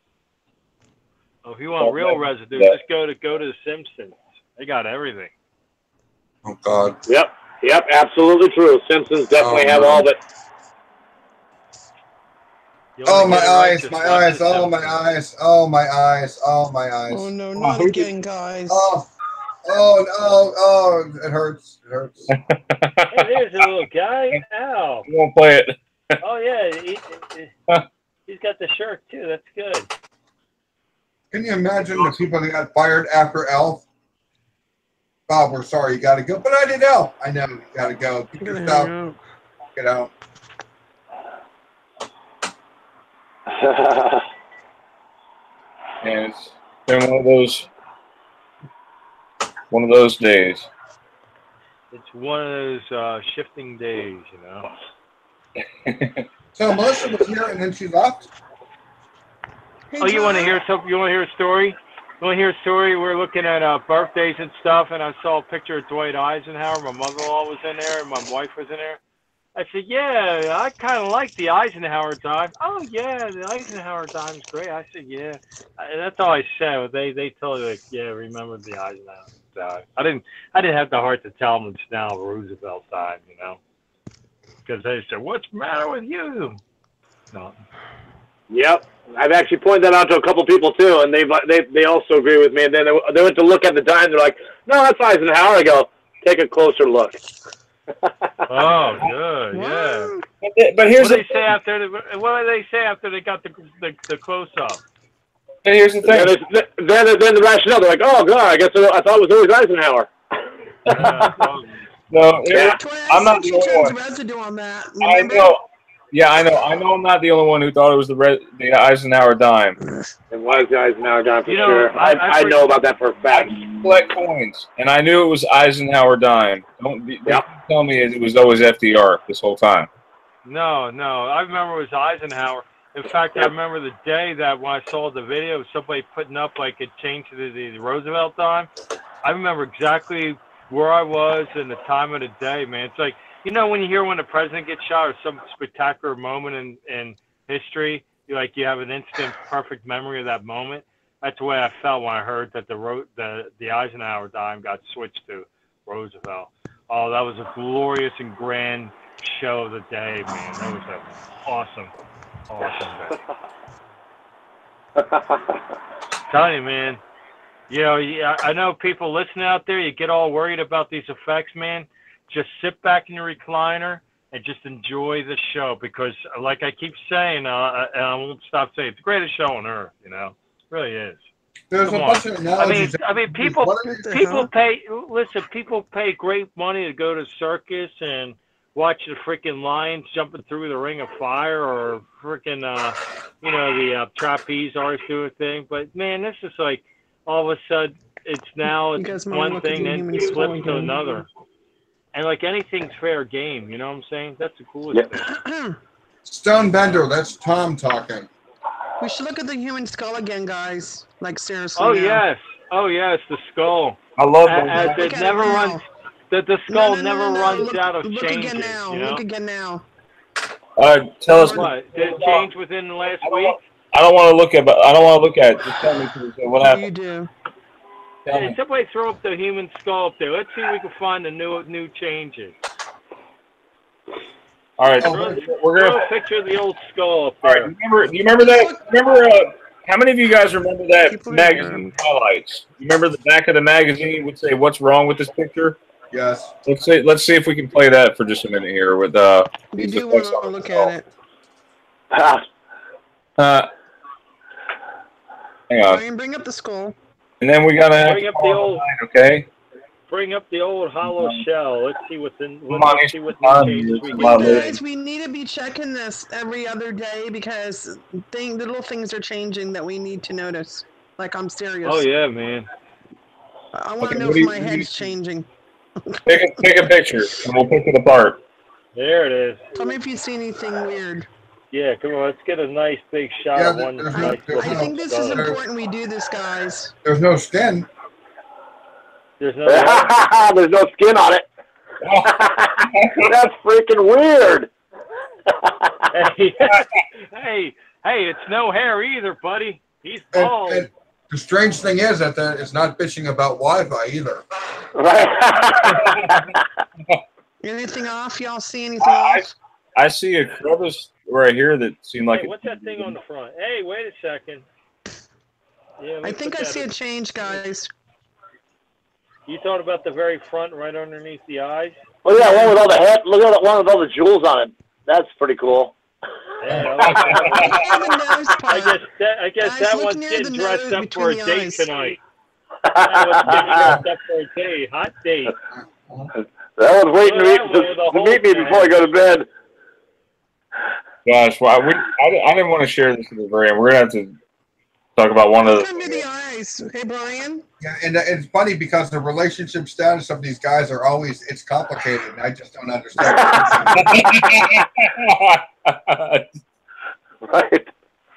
Oh, if you want real residue, just go to the Simpsons. They got everything. Oh God. Yep, absolutely true. Simpsons definitely have all of it. Oh my eyes, oh my eyes, oh my eyes, oh my eyes. Oh no, not again, guys. Oh, it hurts. It hurts. Hey, there's a little guy. Ow. You won't play it. Oh yeah, he's got the shirt too. That's good. Can you imagine the people that got fired after Elf? Bob, we're sorry, you got to go. But I did Elf. I know you got to go. Get your stuff. it out. And it's been one of those days. It's one of those shifting days, you know. So Melissa was here and then she left. Oh, you want to hear something? You want to hear a story? You want to hear a story? We're looking at birthdays and stuff, and I saw a picture of Dwight Eisenhower. My mother-in-law was in there, and my wife was in there. I said, yeah, I kind of like the Eisenhower dime. Oh, yeah, the Eisenhower dime's great. I said, yeah. That's all I said. They told me, like, yeah, remember the Eisenhower dime. I didn't have the heart to tell them it's now Roosevelt time, you know. Because they said, what's the matter with you? No. Yep, I've actually pointed that out to a couple people too, and they also agree with me. And then they went to look at the dime. They're like, "No, that's Eisenhower." I go, "Take a closer look." Oh, good, yeah. But here's what do they say after? What do they say after they got the close up? But here's the thing. Then the rationale. They're like, "Oh God, I guess I thought it was always Eisenhower." No, I'm not the only one. Residue on that. I know. Yeah, I know. I'm not the only one who thought it was the Eisenhower dime. It was the Eisenhower dime for sure. I know about that for a fact. I collect coins, and I knew it was Eisenhower dime. Don't tell me it was always FDR this whole time. No. I remember it was Eisenhower. In fact, I remember the day that when I saw the video of somebody putting up like it changed to the Roosevelt dime. I remember exactly where I was and the time of the day, man. It's like, you know, when you hear when the president gets shot or some spectacular moment in history, you have an instant perfect memory of that moment. That's the way I felt when I heard that the Eisenhower dime got switched to Roosevelt. Oh, that was a glorious and grand show of the day, man. That was an awesome day. Telling you, man. You know, I know people listening out there, you get all worried about these effects, man. Just sit back in your recliner and just enjoy the show because, like I keep saying, and I won't stop saying, it's the greatest show on earth, you know? It really is. There's a bunch of analogies. I mean, people pay great money to go to circus and watch the freaking lions jumping through the ring of fire or freaking, the trapeze artists do a thing. But, man, this is like, all of a sudden, it's one thing, then it flips to another. And like anything's fair game, you know what I'm saying? That's the coolest thing. Stonebender, that's Tom talking. We should look at the human skull again, guys. Like seriously. Oh yes, the skull. I love that. It never runs. The skull never runs out of changes. Look again now. You know? Look again now. Tell us what. Did it change within the last week? I don't want to look at it. Just tell me what happened. You do. Hey, somebody throw up the human skull up there. Let's see if we can find the new changes. All right, we're gonna picture of the old skull up there. All right, do you remember that? Remember how many of you guys remember that magazine highlights? You remember the back of the magazine would say, "What's wrong with this picture?" Yes. Let's see if we can play that for just a minute here with We do want to look at it. Hang on. Tarrin, bring up the skull. And then we gotta have bring up the old hollow shell. Let's see what the changes we get. Guys, we need to be checking this every other day because little things are changing that we need to notice. Like I'm serious. Oh yeah, man. I want to know if my head's changing. Take a picture and we'll pick it apart. There it is. Tell me if you see anything weird. Yeah, come on, let's get a nice big shot of one. I think this is important we do this, guys. There's no skin. There's no There's no skin on it. That's freaking weird. hey, it's no hair either, buddy. He's bald. And the strange thing is that it's not bitching about Wi-Fi either. Anything off? Y'all see anything off? I see a crevice right here that seemed like. Hey, what's that thing on the front? Hey, wait a second. Yeah, I think I see a change, guys. You thought about the very front, right underneath the eyes? Oh yeah, one with all the head. Look at that one with all the jewels on it. That's pretty cool. Yeah, I guess that one's getting dressed up for a date tonight. That one's getting dressed up for a date. Hot date. That one's waiting to meet me before I go to bed. Gosh, well, I didn't want to share this with the very end. We're gonna have to talk about one of the. Under the eyes. Hey, Brian. Yeah, and it's funny because the relationship status of these guys are always—it's complicated. And I just don't understand. Right.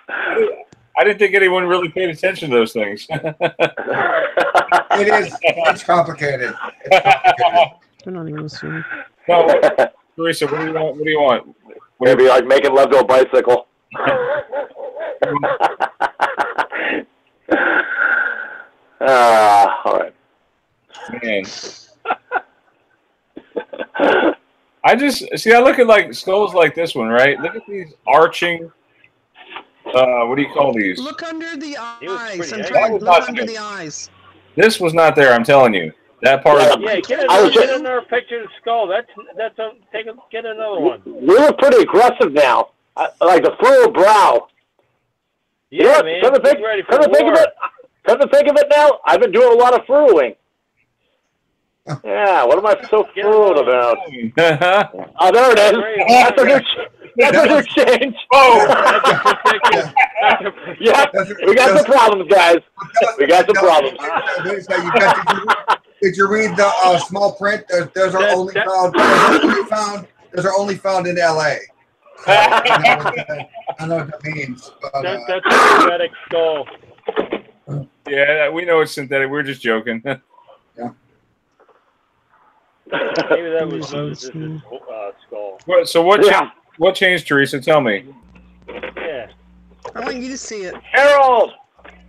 I didn't think anyone really paid attention to those things. It is. It's complicated. It's complicated. I'm not even listening. No, Teresa, what do you want? What do you want? Maybe like making love to a bicycle. All right. Man. I just see. I look at like skulls like this one, right? Look at these arching. What do you call these? Look under the eyes. Look under the eyes. This was not there. I'm telling you. That part. Yeah, get another picture of the skull. Get another one. We look pretty aggressive now. Like the furrowed brow. Yeah, man. Come to think of it now, I've been doing a lot of furrowing. Yeah, what am I so furrowed about? Oh, there it is. That's a new change. Oh! Yeah, we got some problems, guys. We got some problems. Did you read the small print? Those are only found in LA. So I know what that means. But, that's a synthetic skull. Yeah, we know it's synthetic. We're just joking. Yeah. Maybe that was Moses' skull. So what changed, Teresa? Tell me. Yeah. I want you to see it. Harold!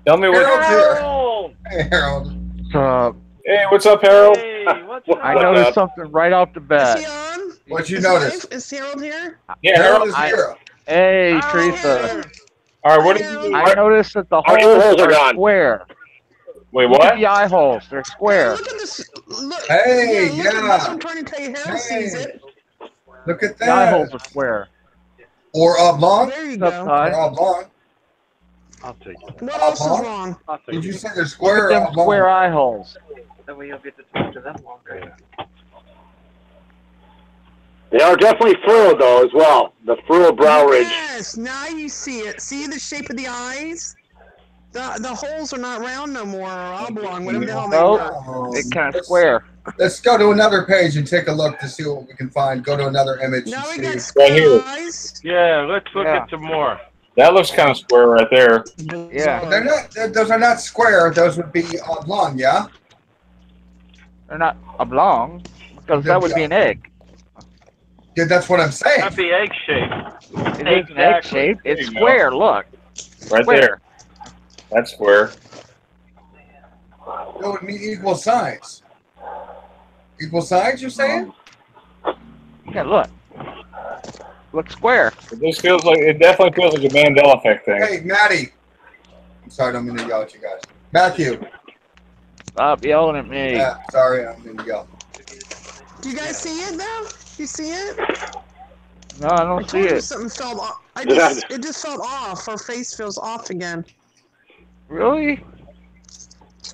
Tell me what. Harold! Hey, Harold. Hey, what's up, Harold? Hey, what's I noticed something right off the bat. Is he on? What you notice? Is Harold here? Yeah, Harold is here. Hey, Teresa. All right, what did you do? I noticed that the Our ear holes holes are are gone. square. Wait, Look what? at the eye holes. They're square. Look at this. Look. Hey, look at yeah. this. I'm trying to tell you. Harold Hey. sees it. Look at The eye that. holes are square. Or oblong. There you Up go. Or high. oblong. I'll take it. What else is wrong? I'll take Did you it. say they're square Look or at them oblong? square eye holes. That way you'll get to talk to them longer. They are definitely furrowed, though, as well. The furrowed brow ridge. Yes, now you see it. See the shape of the eyes? The holes are not round no more, or oblong, whatever the hell they Nope. were. It's kind of square. Let's go to another page and take a look to see what we can find. Go to another image. Now we and got see. square here. eyes. Yeah, let's look at some more. That looks kind of square right there. Yeah. They're not. Those are not square. Those would be oblong. Yeah. They're not oblong, because that would be an egg. Yeah, that's what I'm saying. Not the egg shape. It is an egg shape. It's There you go. square, look. Right Square. there. That's square. That would mean equal sides. Equal sides, you're saying? Yeah, look. Looks square. This feels like it definitely feels like a Mandela effect thing. Hey, Maddie. I'm sorry, I don't mean to yell at you guys. Matthew. Stop yelling at me. Yeah, sorry, I don't mean to yell. Do you guys see it now? You see it? No, I I don't see told you it. something fell off. It just fell off. Her face feels off again. Really?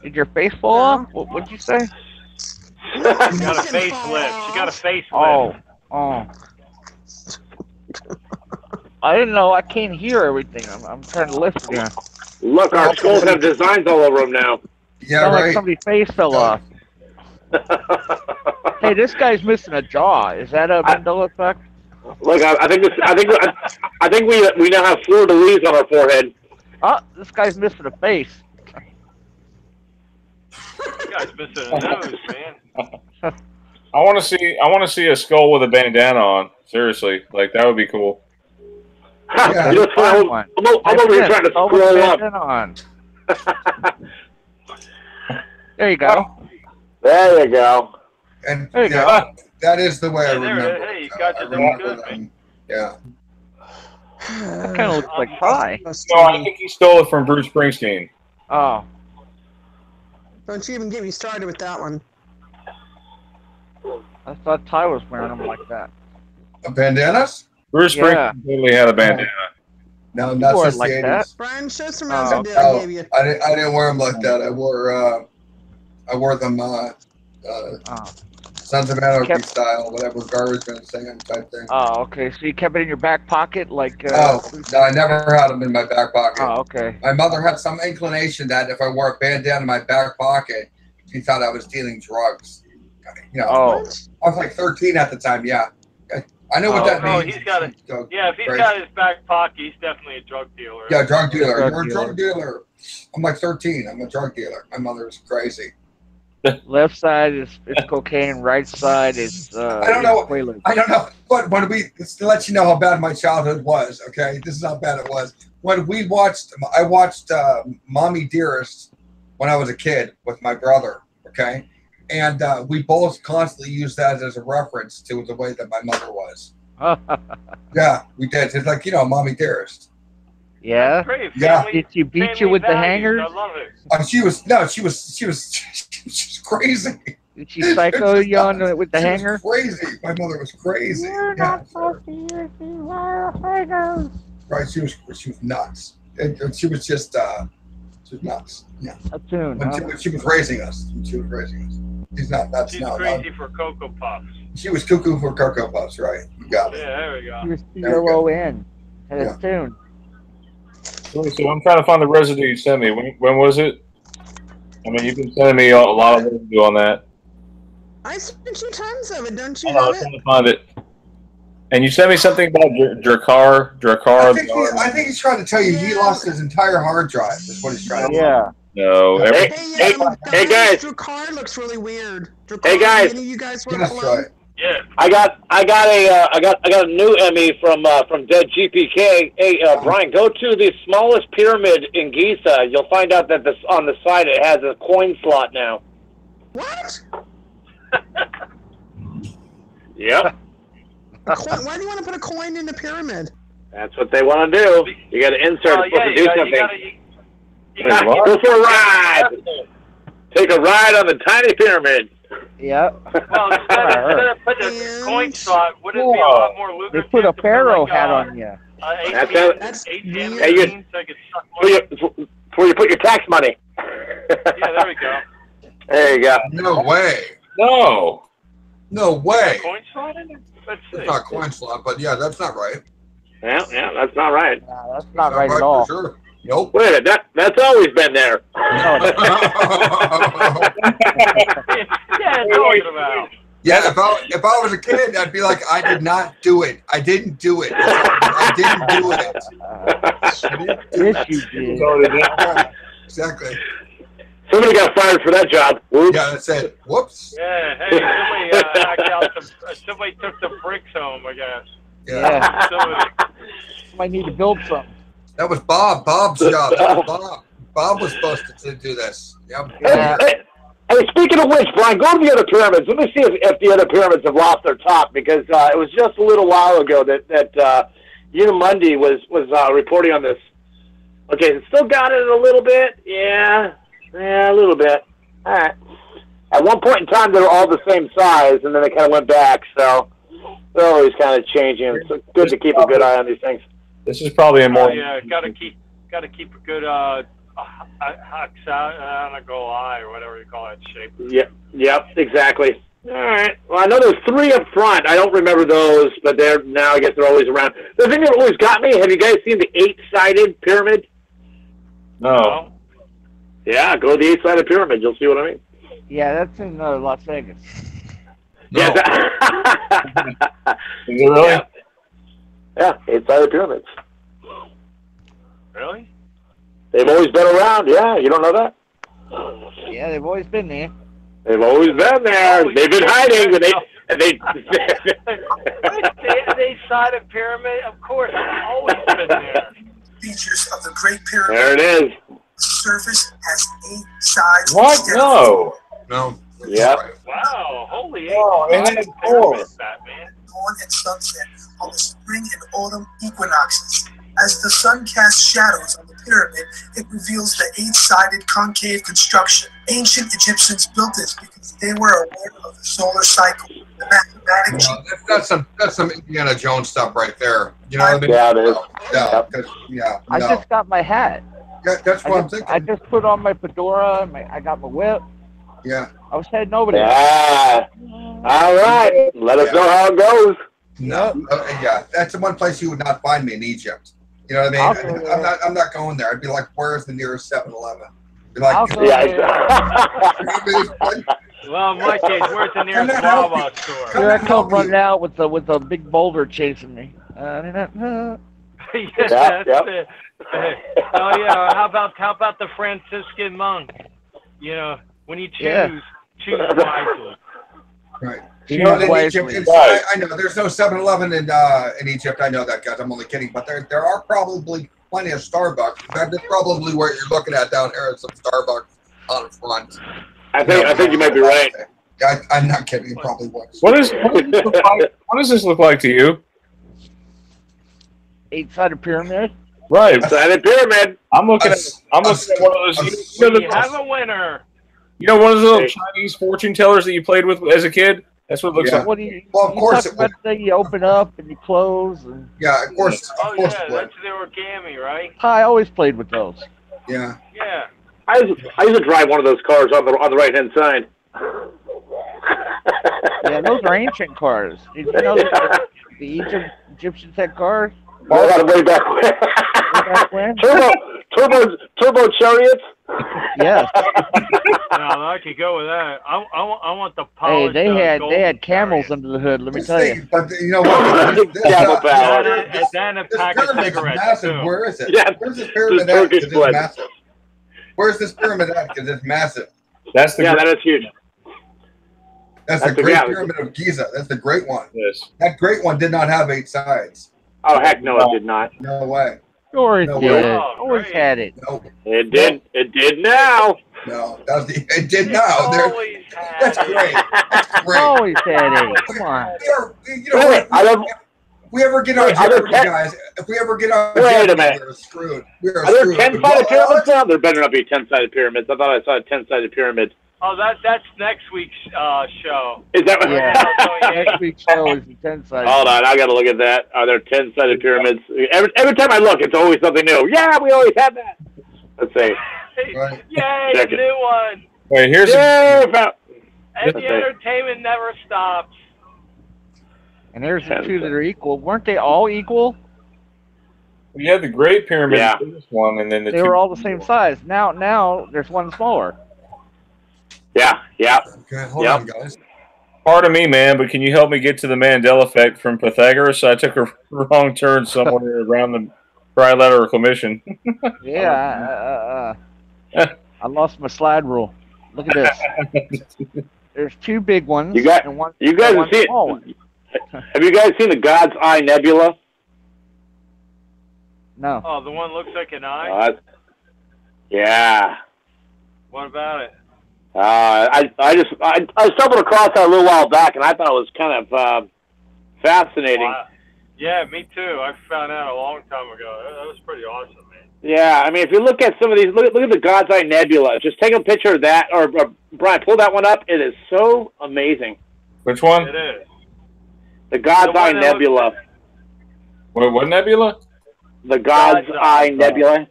Did your face fall off? What'd you say? No, She got a facelift. She got a facelift. Oh. I didn't know. I can't hear everything. I'm trying to listen here. Look, our skulls have designs all over them now. Yeah, Sound like right. somebody's face fell off. Hey, this guy's missing a jaw. Is that a Mandela effect? Look, I think we now have fleur-de-lis on our forehead. Oh, this guy's missing a face. This guy's missing a nose, man. I want to see a skull with a bandana on. Seriously, like that would be cool. Yeah. You know, I'm over here trying to scroll up. On. There you go. There you go. And There you yeah, go. that is the way I Hey, there, remember. hey, you got I that remember good, them. Yeah. That kind of looks like pie. No, I think he stole it from Bruce Springsteen. Oh. Don't you even get me started with that one. I thought Ty was wearing them like that. Bandanas? Bruce Yeah. Springsteen totally had a bandana. No, not wore it since like the that. 80s. Brian, show some Oh. rounds that I No, gave you. I didn't wear them like that. I wore them Oh. Sons of Anarchy style, whatever Gar's going to sing type thing. Oh, okay. So you kept it in your back pocket, like? No, I never had them in my back pocket. Oh, okay. My mother had some inclination that if I wore a bandana in my back pocket, she thought I was dealing drugs. You know, I was like 13 at the time. Yeah, I know what that means. Oh, he's got it. Yeah, if he's got his back pocket, he's definitely a drug dealer. Yeah, drug dealer. You're a drug dealer. I'm like 13. I'm a drug dealer. My mother was crazy. Left side is cocaine. Right side is. I don't know. I don't know. But when to let you know how bad my childhood was. Okay, this is how bad it was. When I watched Mommy Dearest when I was a kid with my brother. Okay. And we both constantly used that as a reference to the way that my mother was. Yeah, we did. It's like, Mommy Dearest. Yeah. Yeah. Did she beat you with the hangers? I love it. She was crazy. Did she psycho you on with the hanger? Crazy. My mother was crazy. You're not supposed to use these wire hangers. Right. She was nuts. She was just she was nuts. Yeah. A tune. When she was raising us. She's not nuts. She's crazy for Cocoa Puffs. She was cuckoo for Cocoa Puffs, right? You got it. Yeah, there we go. She was COON. Had a tune. So I'm trying to find the residue you sent me. When was it? I mean, you've been sending me a lot of residue on that. I sent you tons of it, don't you? I was trying to find it. And you sent me something about Drakkar. I think he's trying to tell you he lost his entire hard drive. That's what he's trying to do. Yeah. No. Hey guys. Drakkar looks really weird. Drakkar, hey guys. Any of you guys want That's right. Yeah. I got a new Emmy from Dead GPK. Hey, Brian, go to the smallest pyramid in Giza. You'll find out that on the side it has a coin slot now. What? Yep. Why do you want to put a coin in the pyramid? That's what they want to do. You got to insert it to do something. You gotta go for a ride. Take a ride on the tiny pyramid. Yep. Well, instead of putting a coin slot, wouldn't it be a lot more lucrative? They put a pharaoh hat on you. That's weird. Before you put your tax money. Yeah, there we go. There you go. No way. No way. Coin slot in there? It's not coin slot, but yeah, that's not right. Yeah, that's not right. No, that's not right at all. For sure. Nope. Wait a minute, that's always been there. No. Yeah, it's always about. Yeah, if I was a kid, I'd be like, I did not do it. I didn't do it. I didn't do it. Yes, you did. Yeah, exactly. Somebody got fired for that job. Whoops. Yeah, that's it. Whoops. Yeah, hey, somebody hacked out somebody took the bricks home, I guess. Yeah. Might need to build something. That was Bob's job. That was Bob. Bob was supposed to do this. Yep. Yeah. Hey, speaking of which, Brian, go to the other pyramids. Let me see if the other pyramids have lost their top, because it was just a little while ago that Unimundi was reporting on this. Okay, it still got it a little bit. Yeah, a little bit. All right. At one point in time, they were all the same size, and then they kind of went back. So they're always kind of changing. It's good to keep a good eye on these things. This is probably a more. Yeah, got to keep a good hexagonal eye or whatever you call that shape. Yep, exactly. All right. Well, I know there's 3 up front. I don't remember those, but they're now. I guess they're always around. The thing that always got me. Have you guys seen the 8-sided pyramid? No. Yeah, go to the 8-sided pyramid. You'll see what I mean. Yeah, that's in Las Vegas. No. Yeah. Is it really? Yeah, 8-sided pyramids. Really? They've always been around. Yeah, you don't know that? Yeah, they've always been there. They've always been there. They've been hiding, and they. The 8-sided pyramid, of course, it's always been there. Features of the Great Pyramid. There it is. The surface has 8 sides. What? No. Yeah. Wow, holy it had 4. Dawn and sunset on the spring and autumn equinoxes. As the sun casts shadows on the pyramid, it reveals the 8-sided concave construction. Ancient Egyptians built this because they were aware of the solar cycle. The mathematics. That's some Indiana Jones stuff right there. You know what I mean? Yeah, it is. Yeah. I just got my hat. Yeah, that's what I'm thinking. I just put on my fedora. I got my whip. Yeah. I was heading over there. Yeah. All right. Let us know how it goes. No. Yeah, that's the one place you would not find me in Egypt. You know what I mean? I'm not going there. I'd be like, where's the nearest 7-Eleven? Be like, well, in my case, where's the nearest Wawa store? Here I come running out with a big boulder chasing me. Yes, that's it. Oh yeah. How about the Franciscan monk? You know, when you choose wisely. Right. You know, in Egypt, I know there's no 7-Eleven in Egypt. I know that, guys. I'm only kidding, but there are probably plenty of Starbucks. That's probably what you're looking at down here. Some Starbucks on the front. I think you might be right. I'm not kidding. It probably was. What does this look like to you? 8-sided pyramid. Right. 8-sided pyramid. I'm looking at one of those. We have a winner. You know, one of those little Chinese fortune tellers that you played with as a kid? That's what it looks like. What do you, well, of course. About the thing you open up and you close. And... Yeah, of course. Oh, yeah, that's the origami, right? I always played with those. Yeah. Yeah. I used to drive one of those cars on the right-hand side. Yeah, those are ancient cars. Did you know that the Egyptians had cars? Well, way back when. Turbo chariots. Yes. No, I could go with that. I want the polished. Hey, they had camels under the hood. Let me tell you. But you know what? Then a pack of cigarettes. Massive. Too. Where is it? Yeah, where's this pyramid at? Because it's massive. Where's this pyramid at? Because it's massive. That's the that is huge. That's the Great Pyramid of Giza. That's the great one. Yes. That great one did not have 8 sides. Oh heck no, it did not. No way. Sure it did. Always had it. No. It did. It did now. No, it did now. That's great. That's great. Always had it. Come on. You know what? If we ever get on Jeopardy, guys, if we ever get on Jeopardy, we're screwed. Are there 10-sided pyramids now? There better not be 10-sided pyramids. I thought I saw a 10-sided pyramid. Oh, that's next week's show. Is that what? Yeah. Next week's show is the 10-sided. Hold on, I got to look at that. Are there 10-sided pyramids? Every time I look, it's always something new. Yeah, we always had that. Let's see. Right. Yay, a new one. Wait, here's and the entertainment never stops. And there's the 2 that are equal. Weren't they all equal? You had the Great Pyramid, this one, and then they were all the same size. Now there's one smaller. Yeah. Okay, hold on, guys. Pardon me, man, but can you help me get to the Mandela effect from Pythagoras? I took a wrong turn somewhere around the trilateral commission. Yeah, I lost my slide rule. Look at this. There's 2 big ones and one small one. Have you guys seen the God's Eye Nebula? No. Oh, the one looks like an eye? Yeah. What about it? I stumbled across that a little while back, and I thought it was kind of fascinating. Wow. Yeah, me too. I found out a long time ago. That was pretty awesome, man. Yeah, I mean, if you look at some of these, look at the God's Eye Nebula. Just take a picture of that, or Brian, pull that one up. It is so amazing. Which one? It is. The God's Eye Nebula. What nebula? The God's Eye Nebula.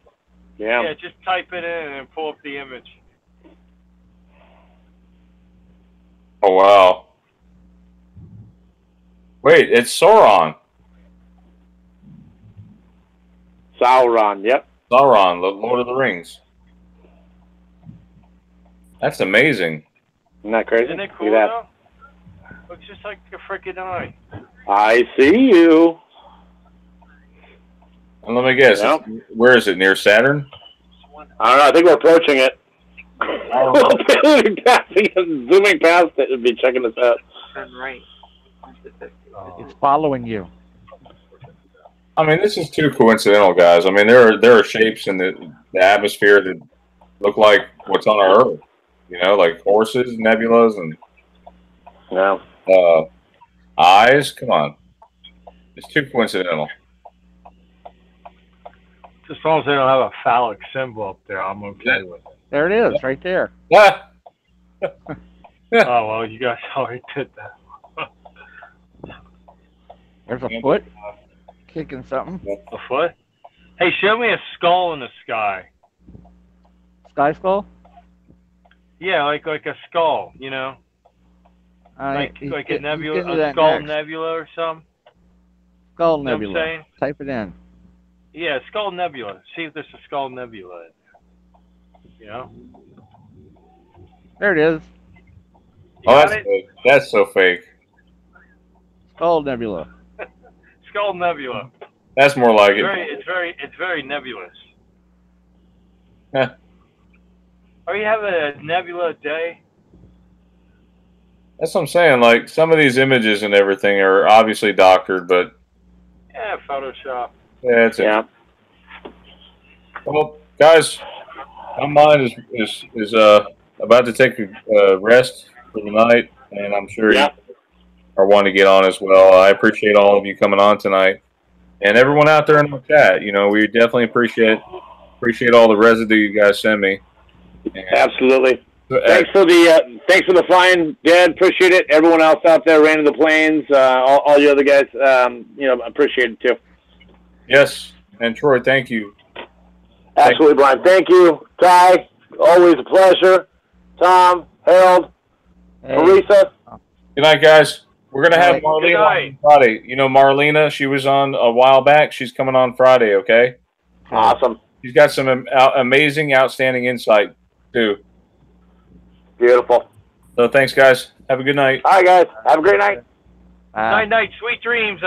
Yeah. Yeah, just type it in and pull up the image. Oh, wow. Wait, it's Sauron. Sauron, yep. Sauron, the Lord of the Rings. That's amazing. Isn't that crazy? Isn't it cool, though? Looks just like a freaking eye. I see you. And let me guess, where is it? Near Saturn? I don't know. I think we're approaching it. Zooming past it and be checking this out. Turn right. It's following you. I mean, this is too coincidental, guys. I mean, there are shapes in the atmosphere that look like what's on our Earth. You know, like horses, nebulas, and eyes. Come on, it's too coincidental. As long as they don't have a phallic symbol up there, I'm okay with it. There it is, right there. Oh, well, you guys already did that. There's a foot kicking something. A foot? Hey, show me a skull in the sky. Sky skull? Yeah, like a skull, you know? Like a nebula, a skull nebula or something. Skull nebula. Know what I'm saying? Type it in. Yeah, skull nebula. See if there's a skull nebula in there. You know? There it is. That's so fake. Skull nebula. Skull nebula. That's more like it. It's very nebulous. Are you having a nebula day? That's what I'm saying. Like, some of these images and everything are obviously doctored, but yeah, Photoshop. Yeah, it's Well, guys, my mind is about to take a rest for the night, and I'm sure you are wanting to get on as well. I appreciate all of you coming on tonight, and everyone out there in the chat. You know, we definitely appreciate all the residue you guys send me. And absolutely. Thanks for the flying, Dad. Appreciate it. Everyone else out there, Rena the Plains, all you other guys, appreciate it too. Yes, and Troy, thank you. Absolutely, Brian. Thank you, Ty. Always a pleasure. Tom, Harold, Teresa. Good night, guys. We're gonna have Marlena on Friday. You know Marlena, she was on a while back. She's coming on Friday. Okay. Awesome. She's got some amazing, outstanding insight too. Beautiful. So thanks, guys. Have a good night. All right, guys. Have a great night. Night, night. Sweet dreams.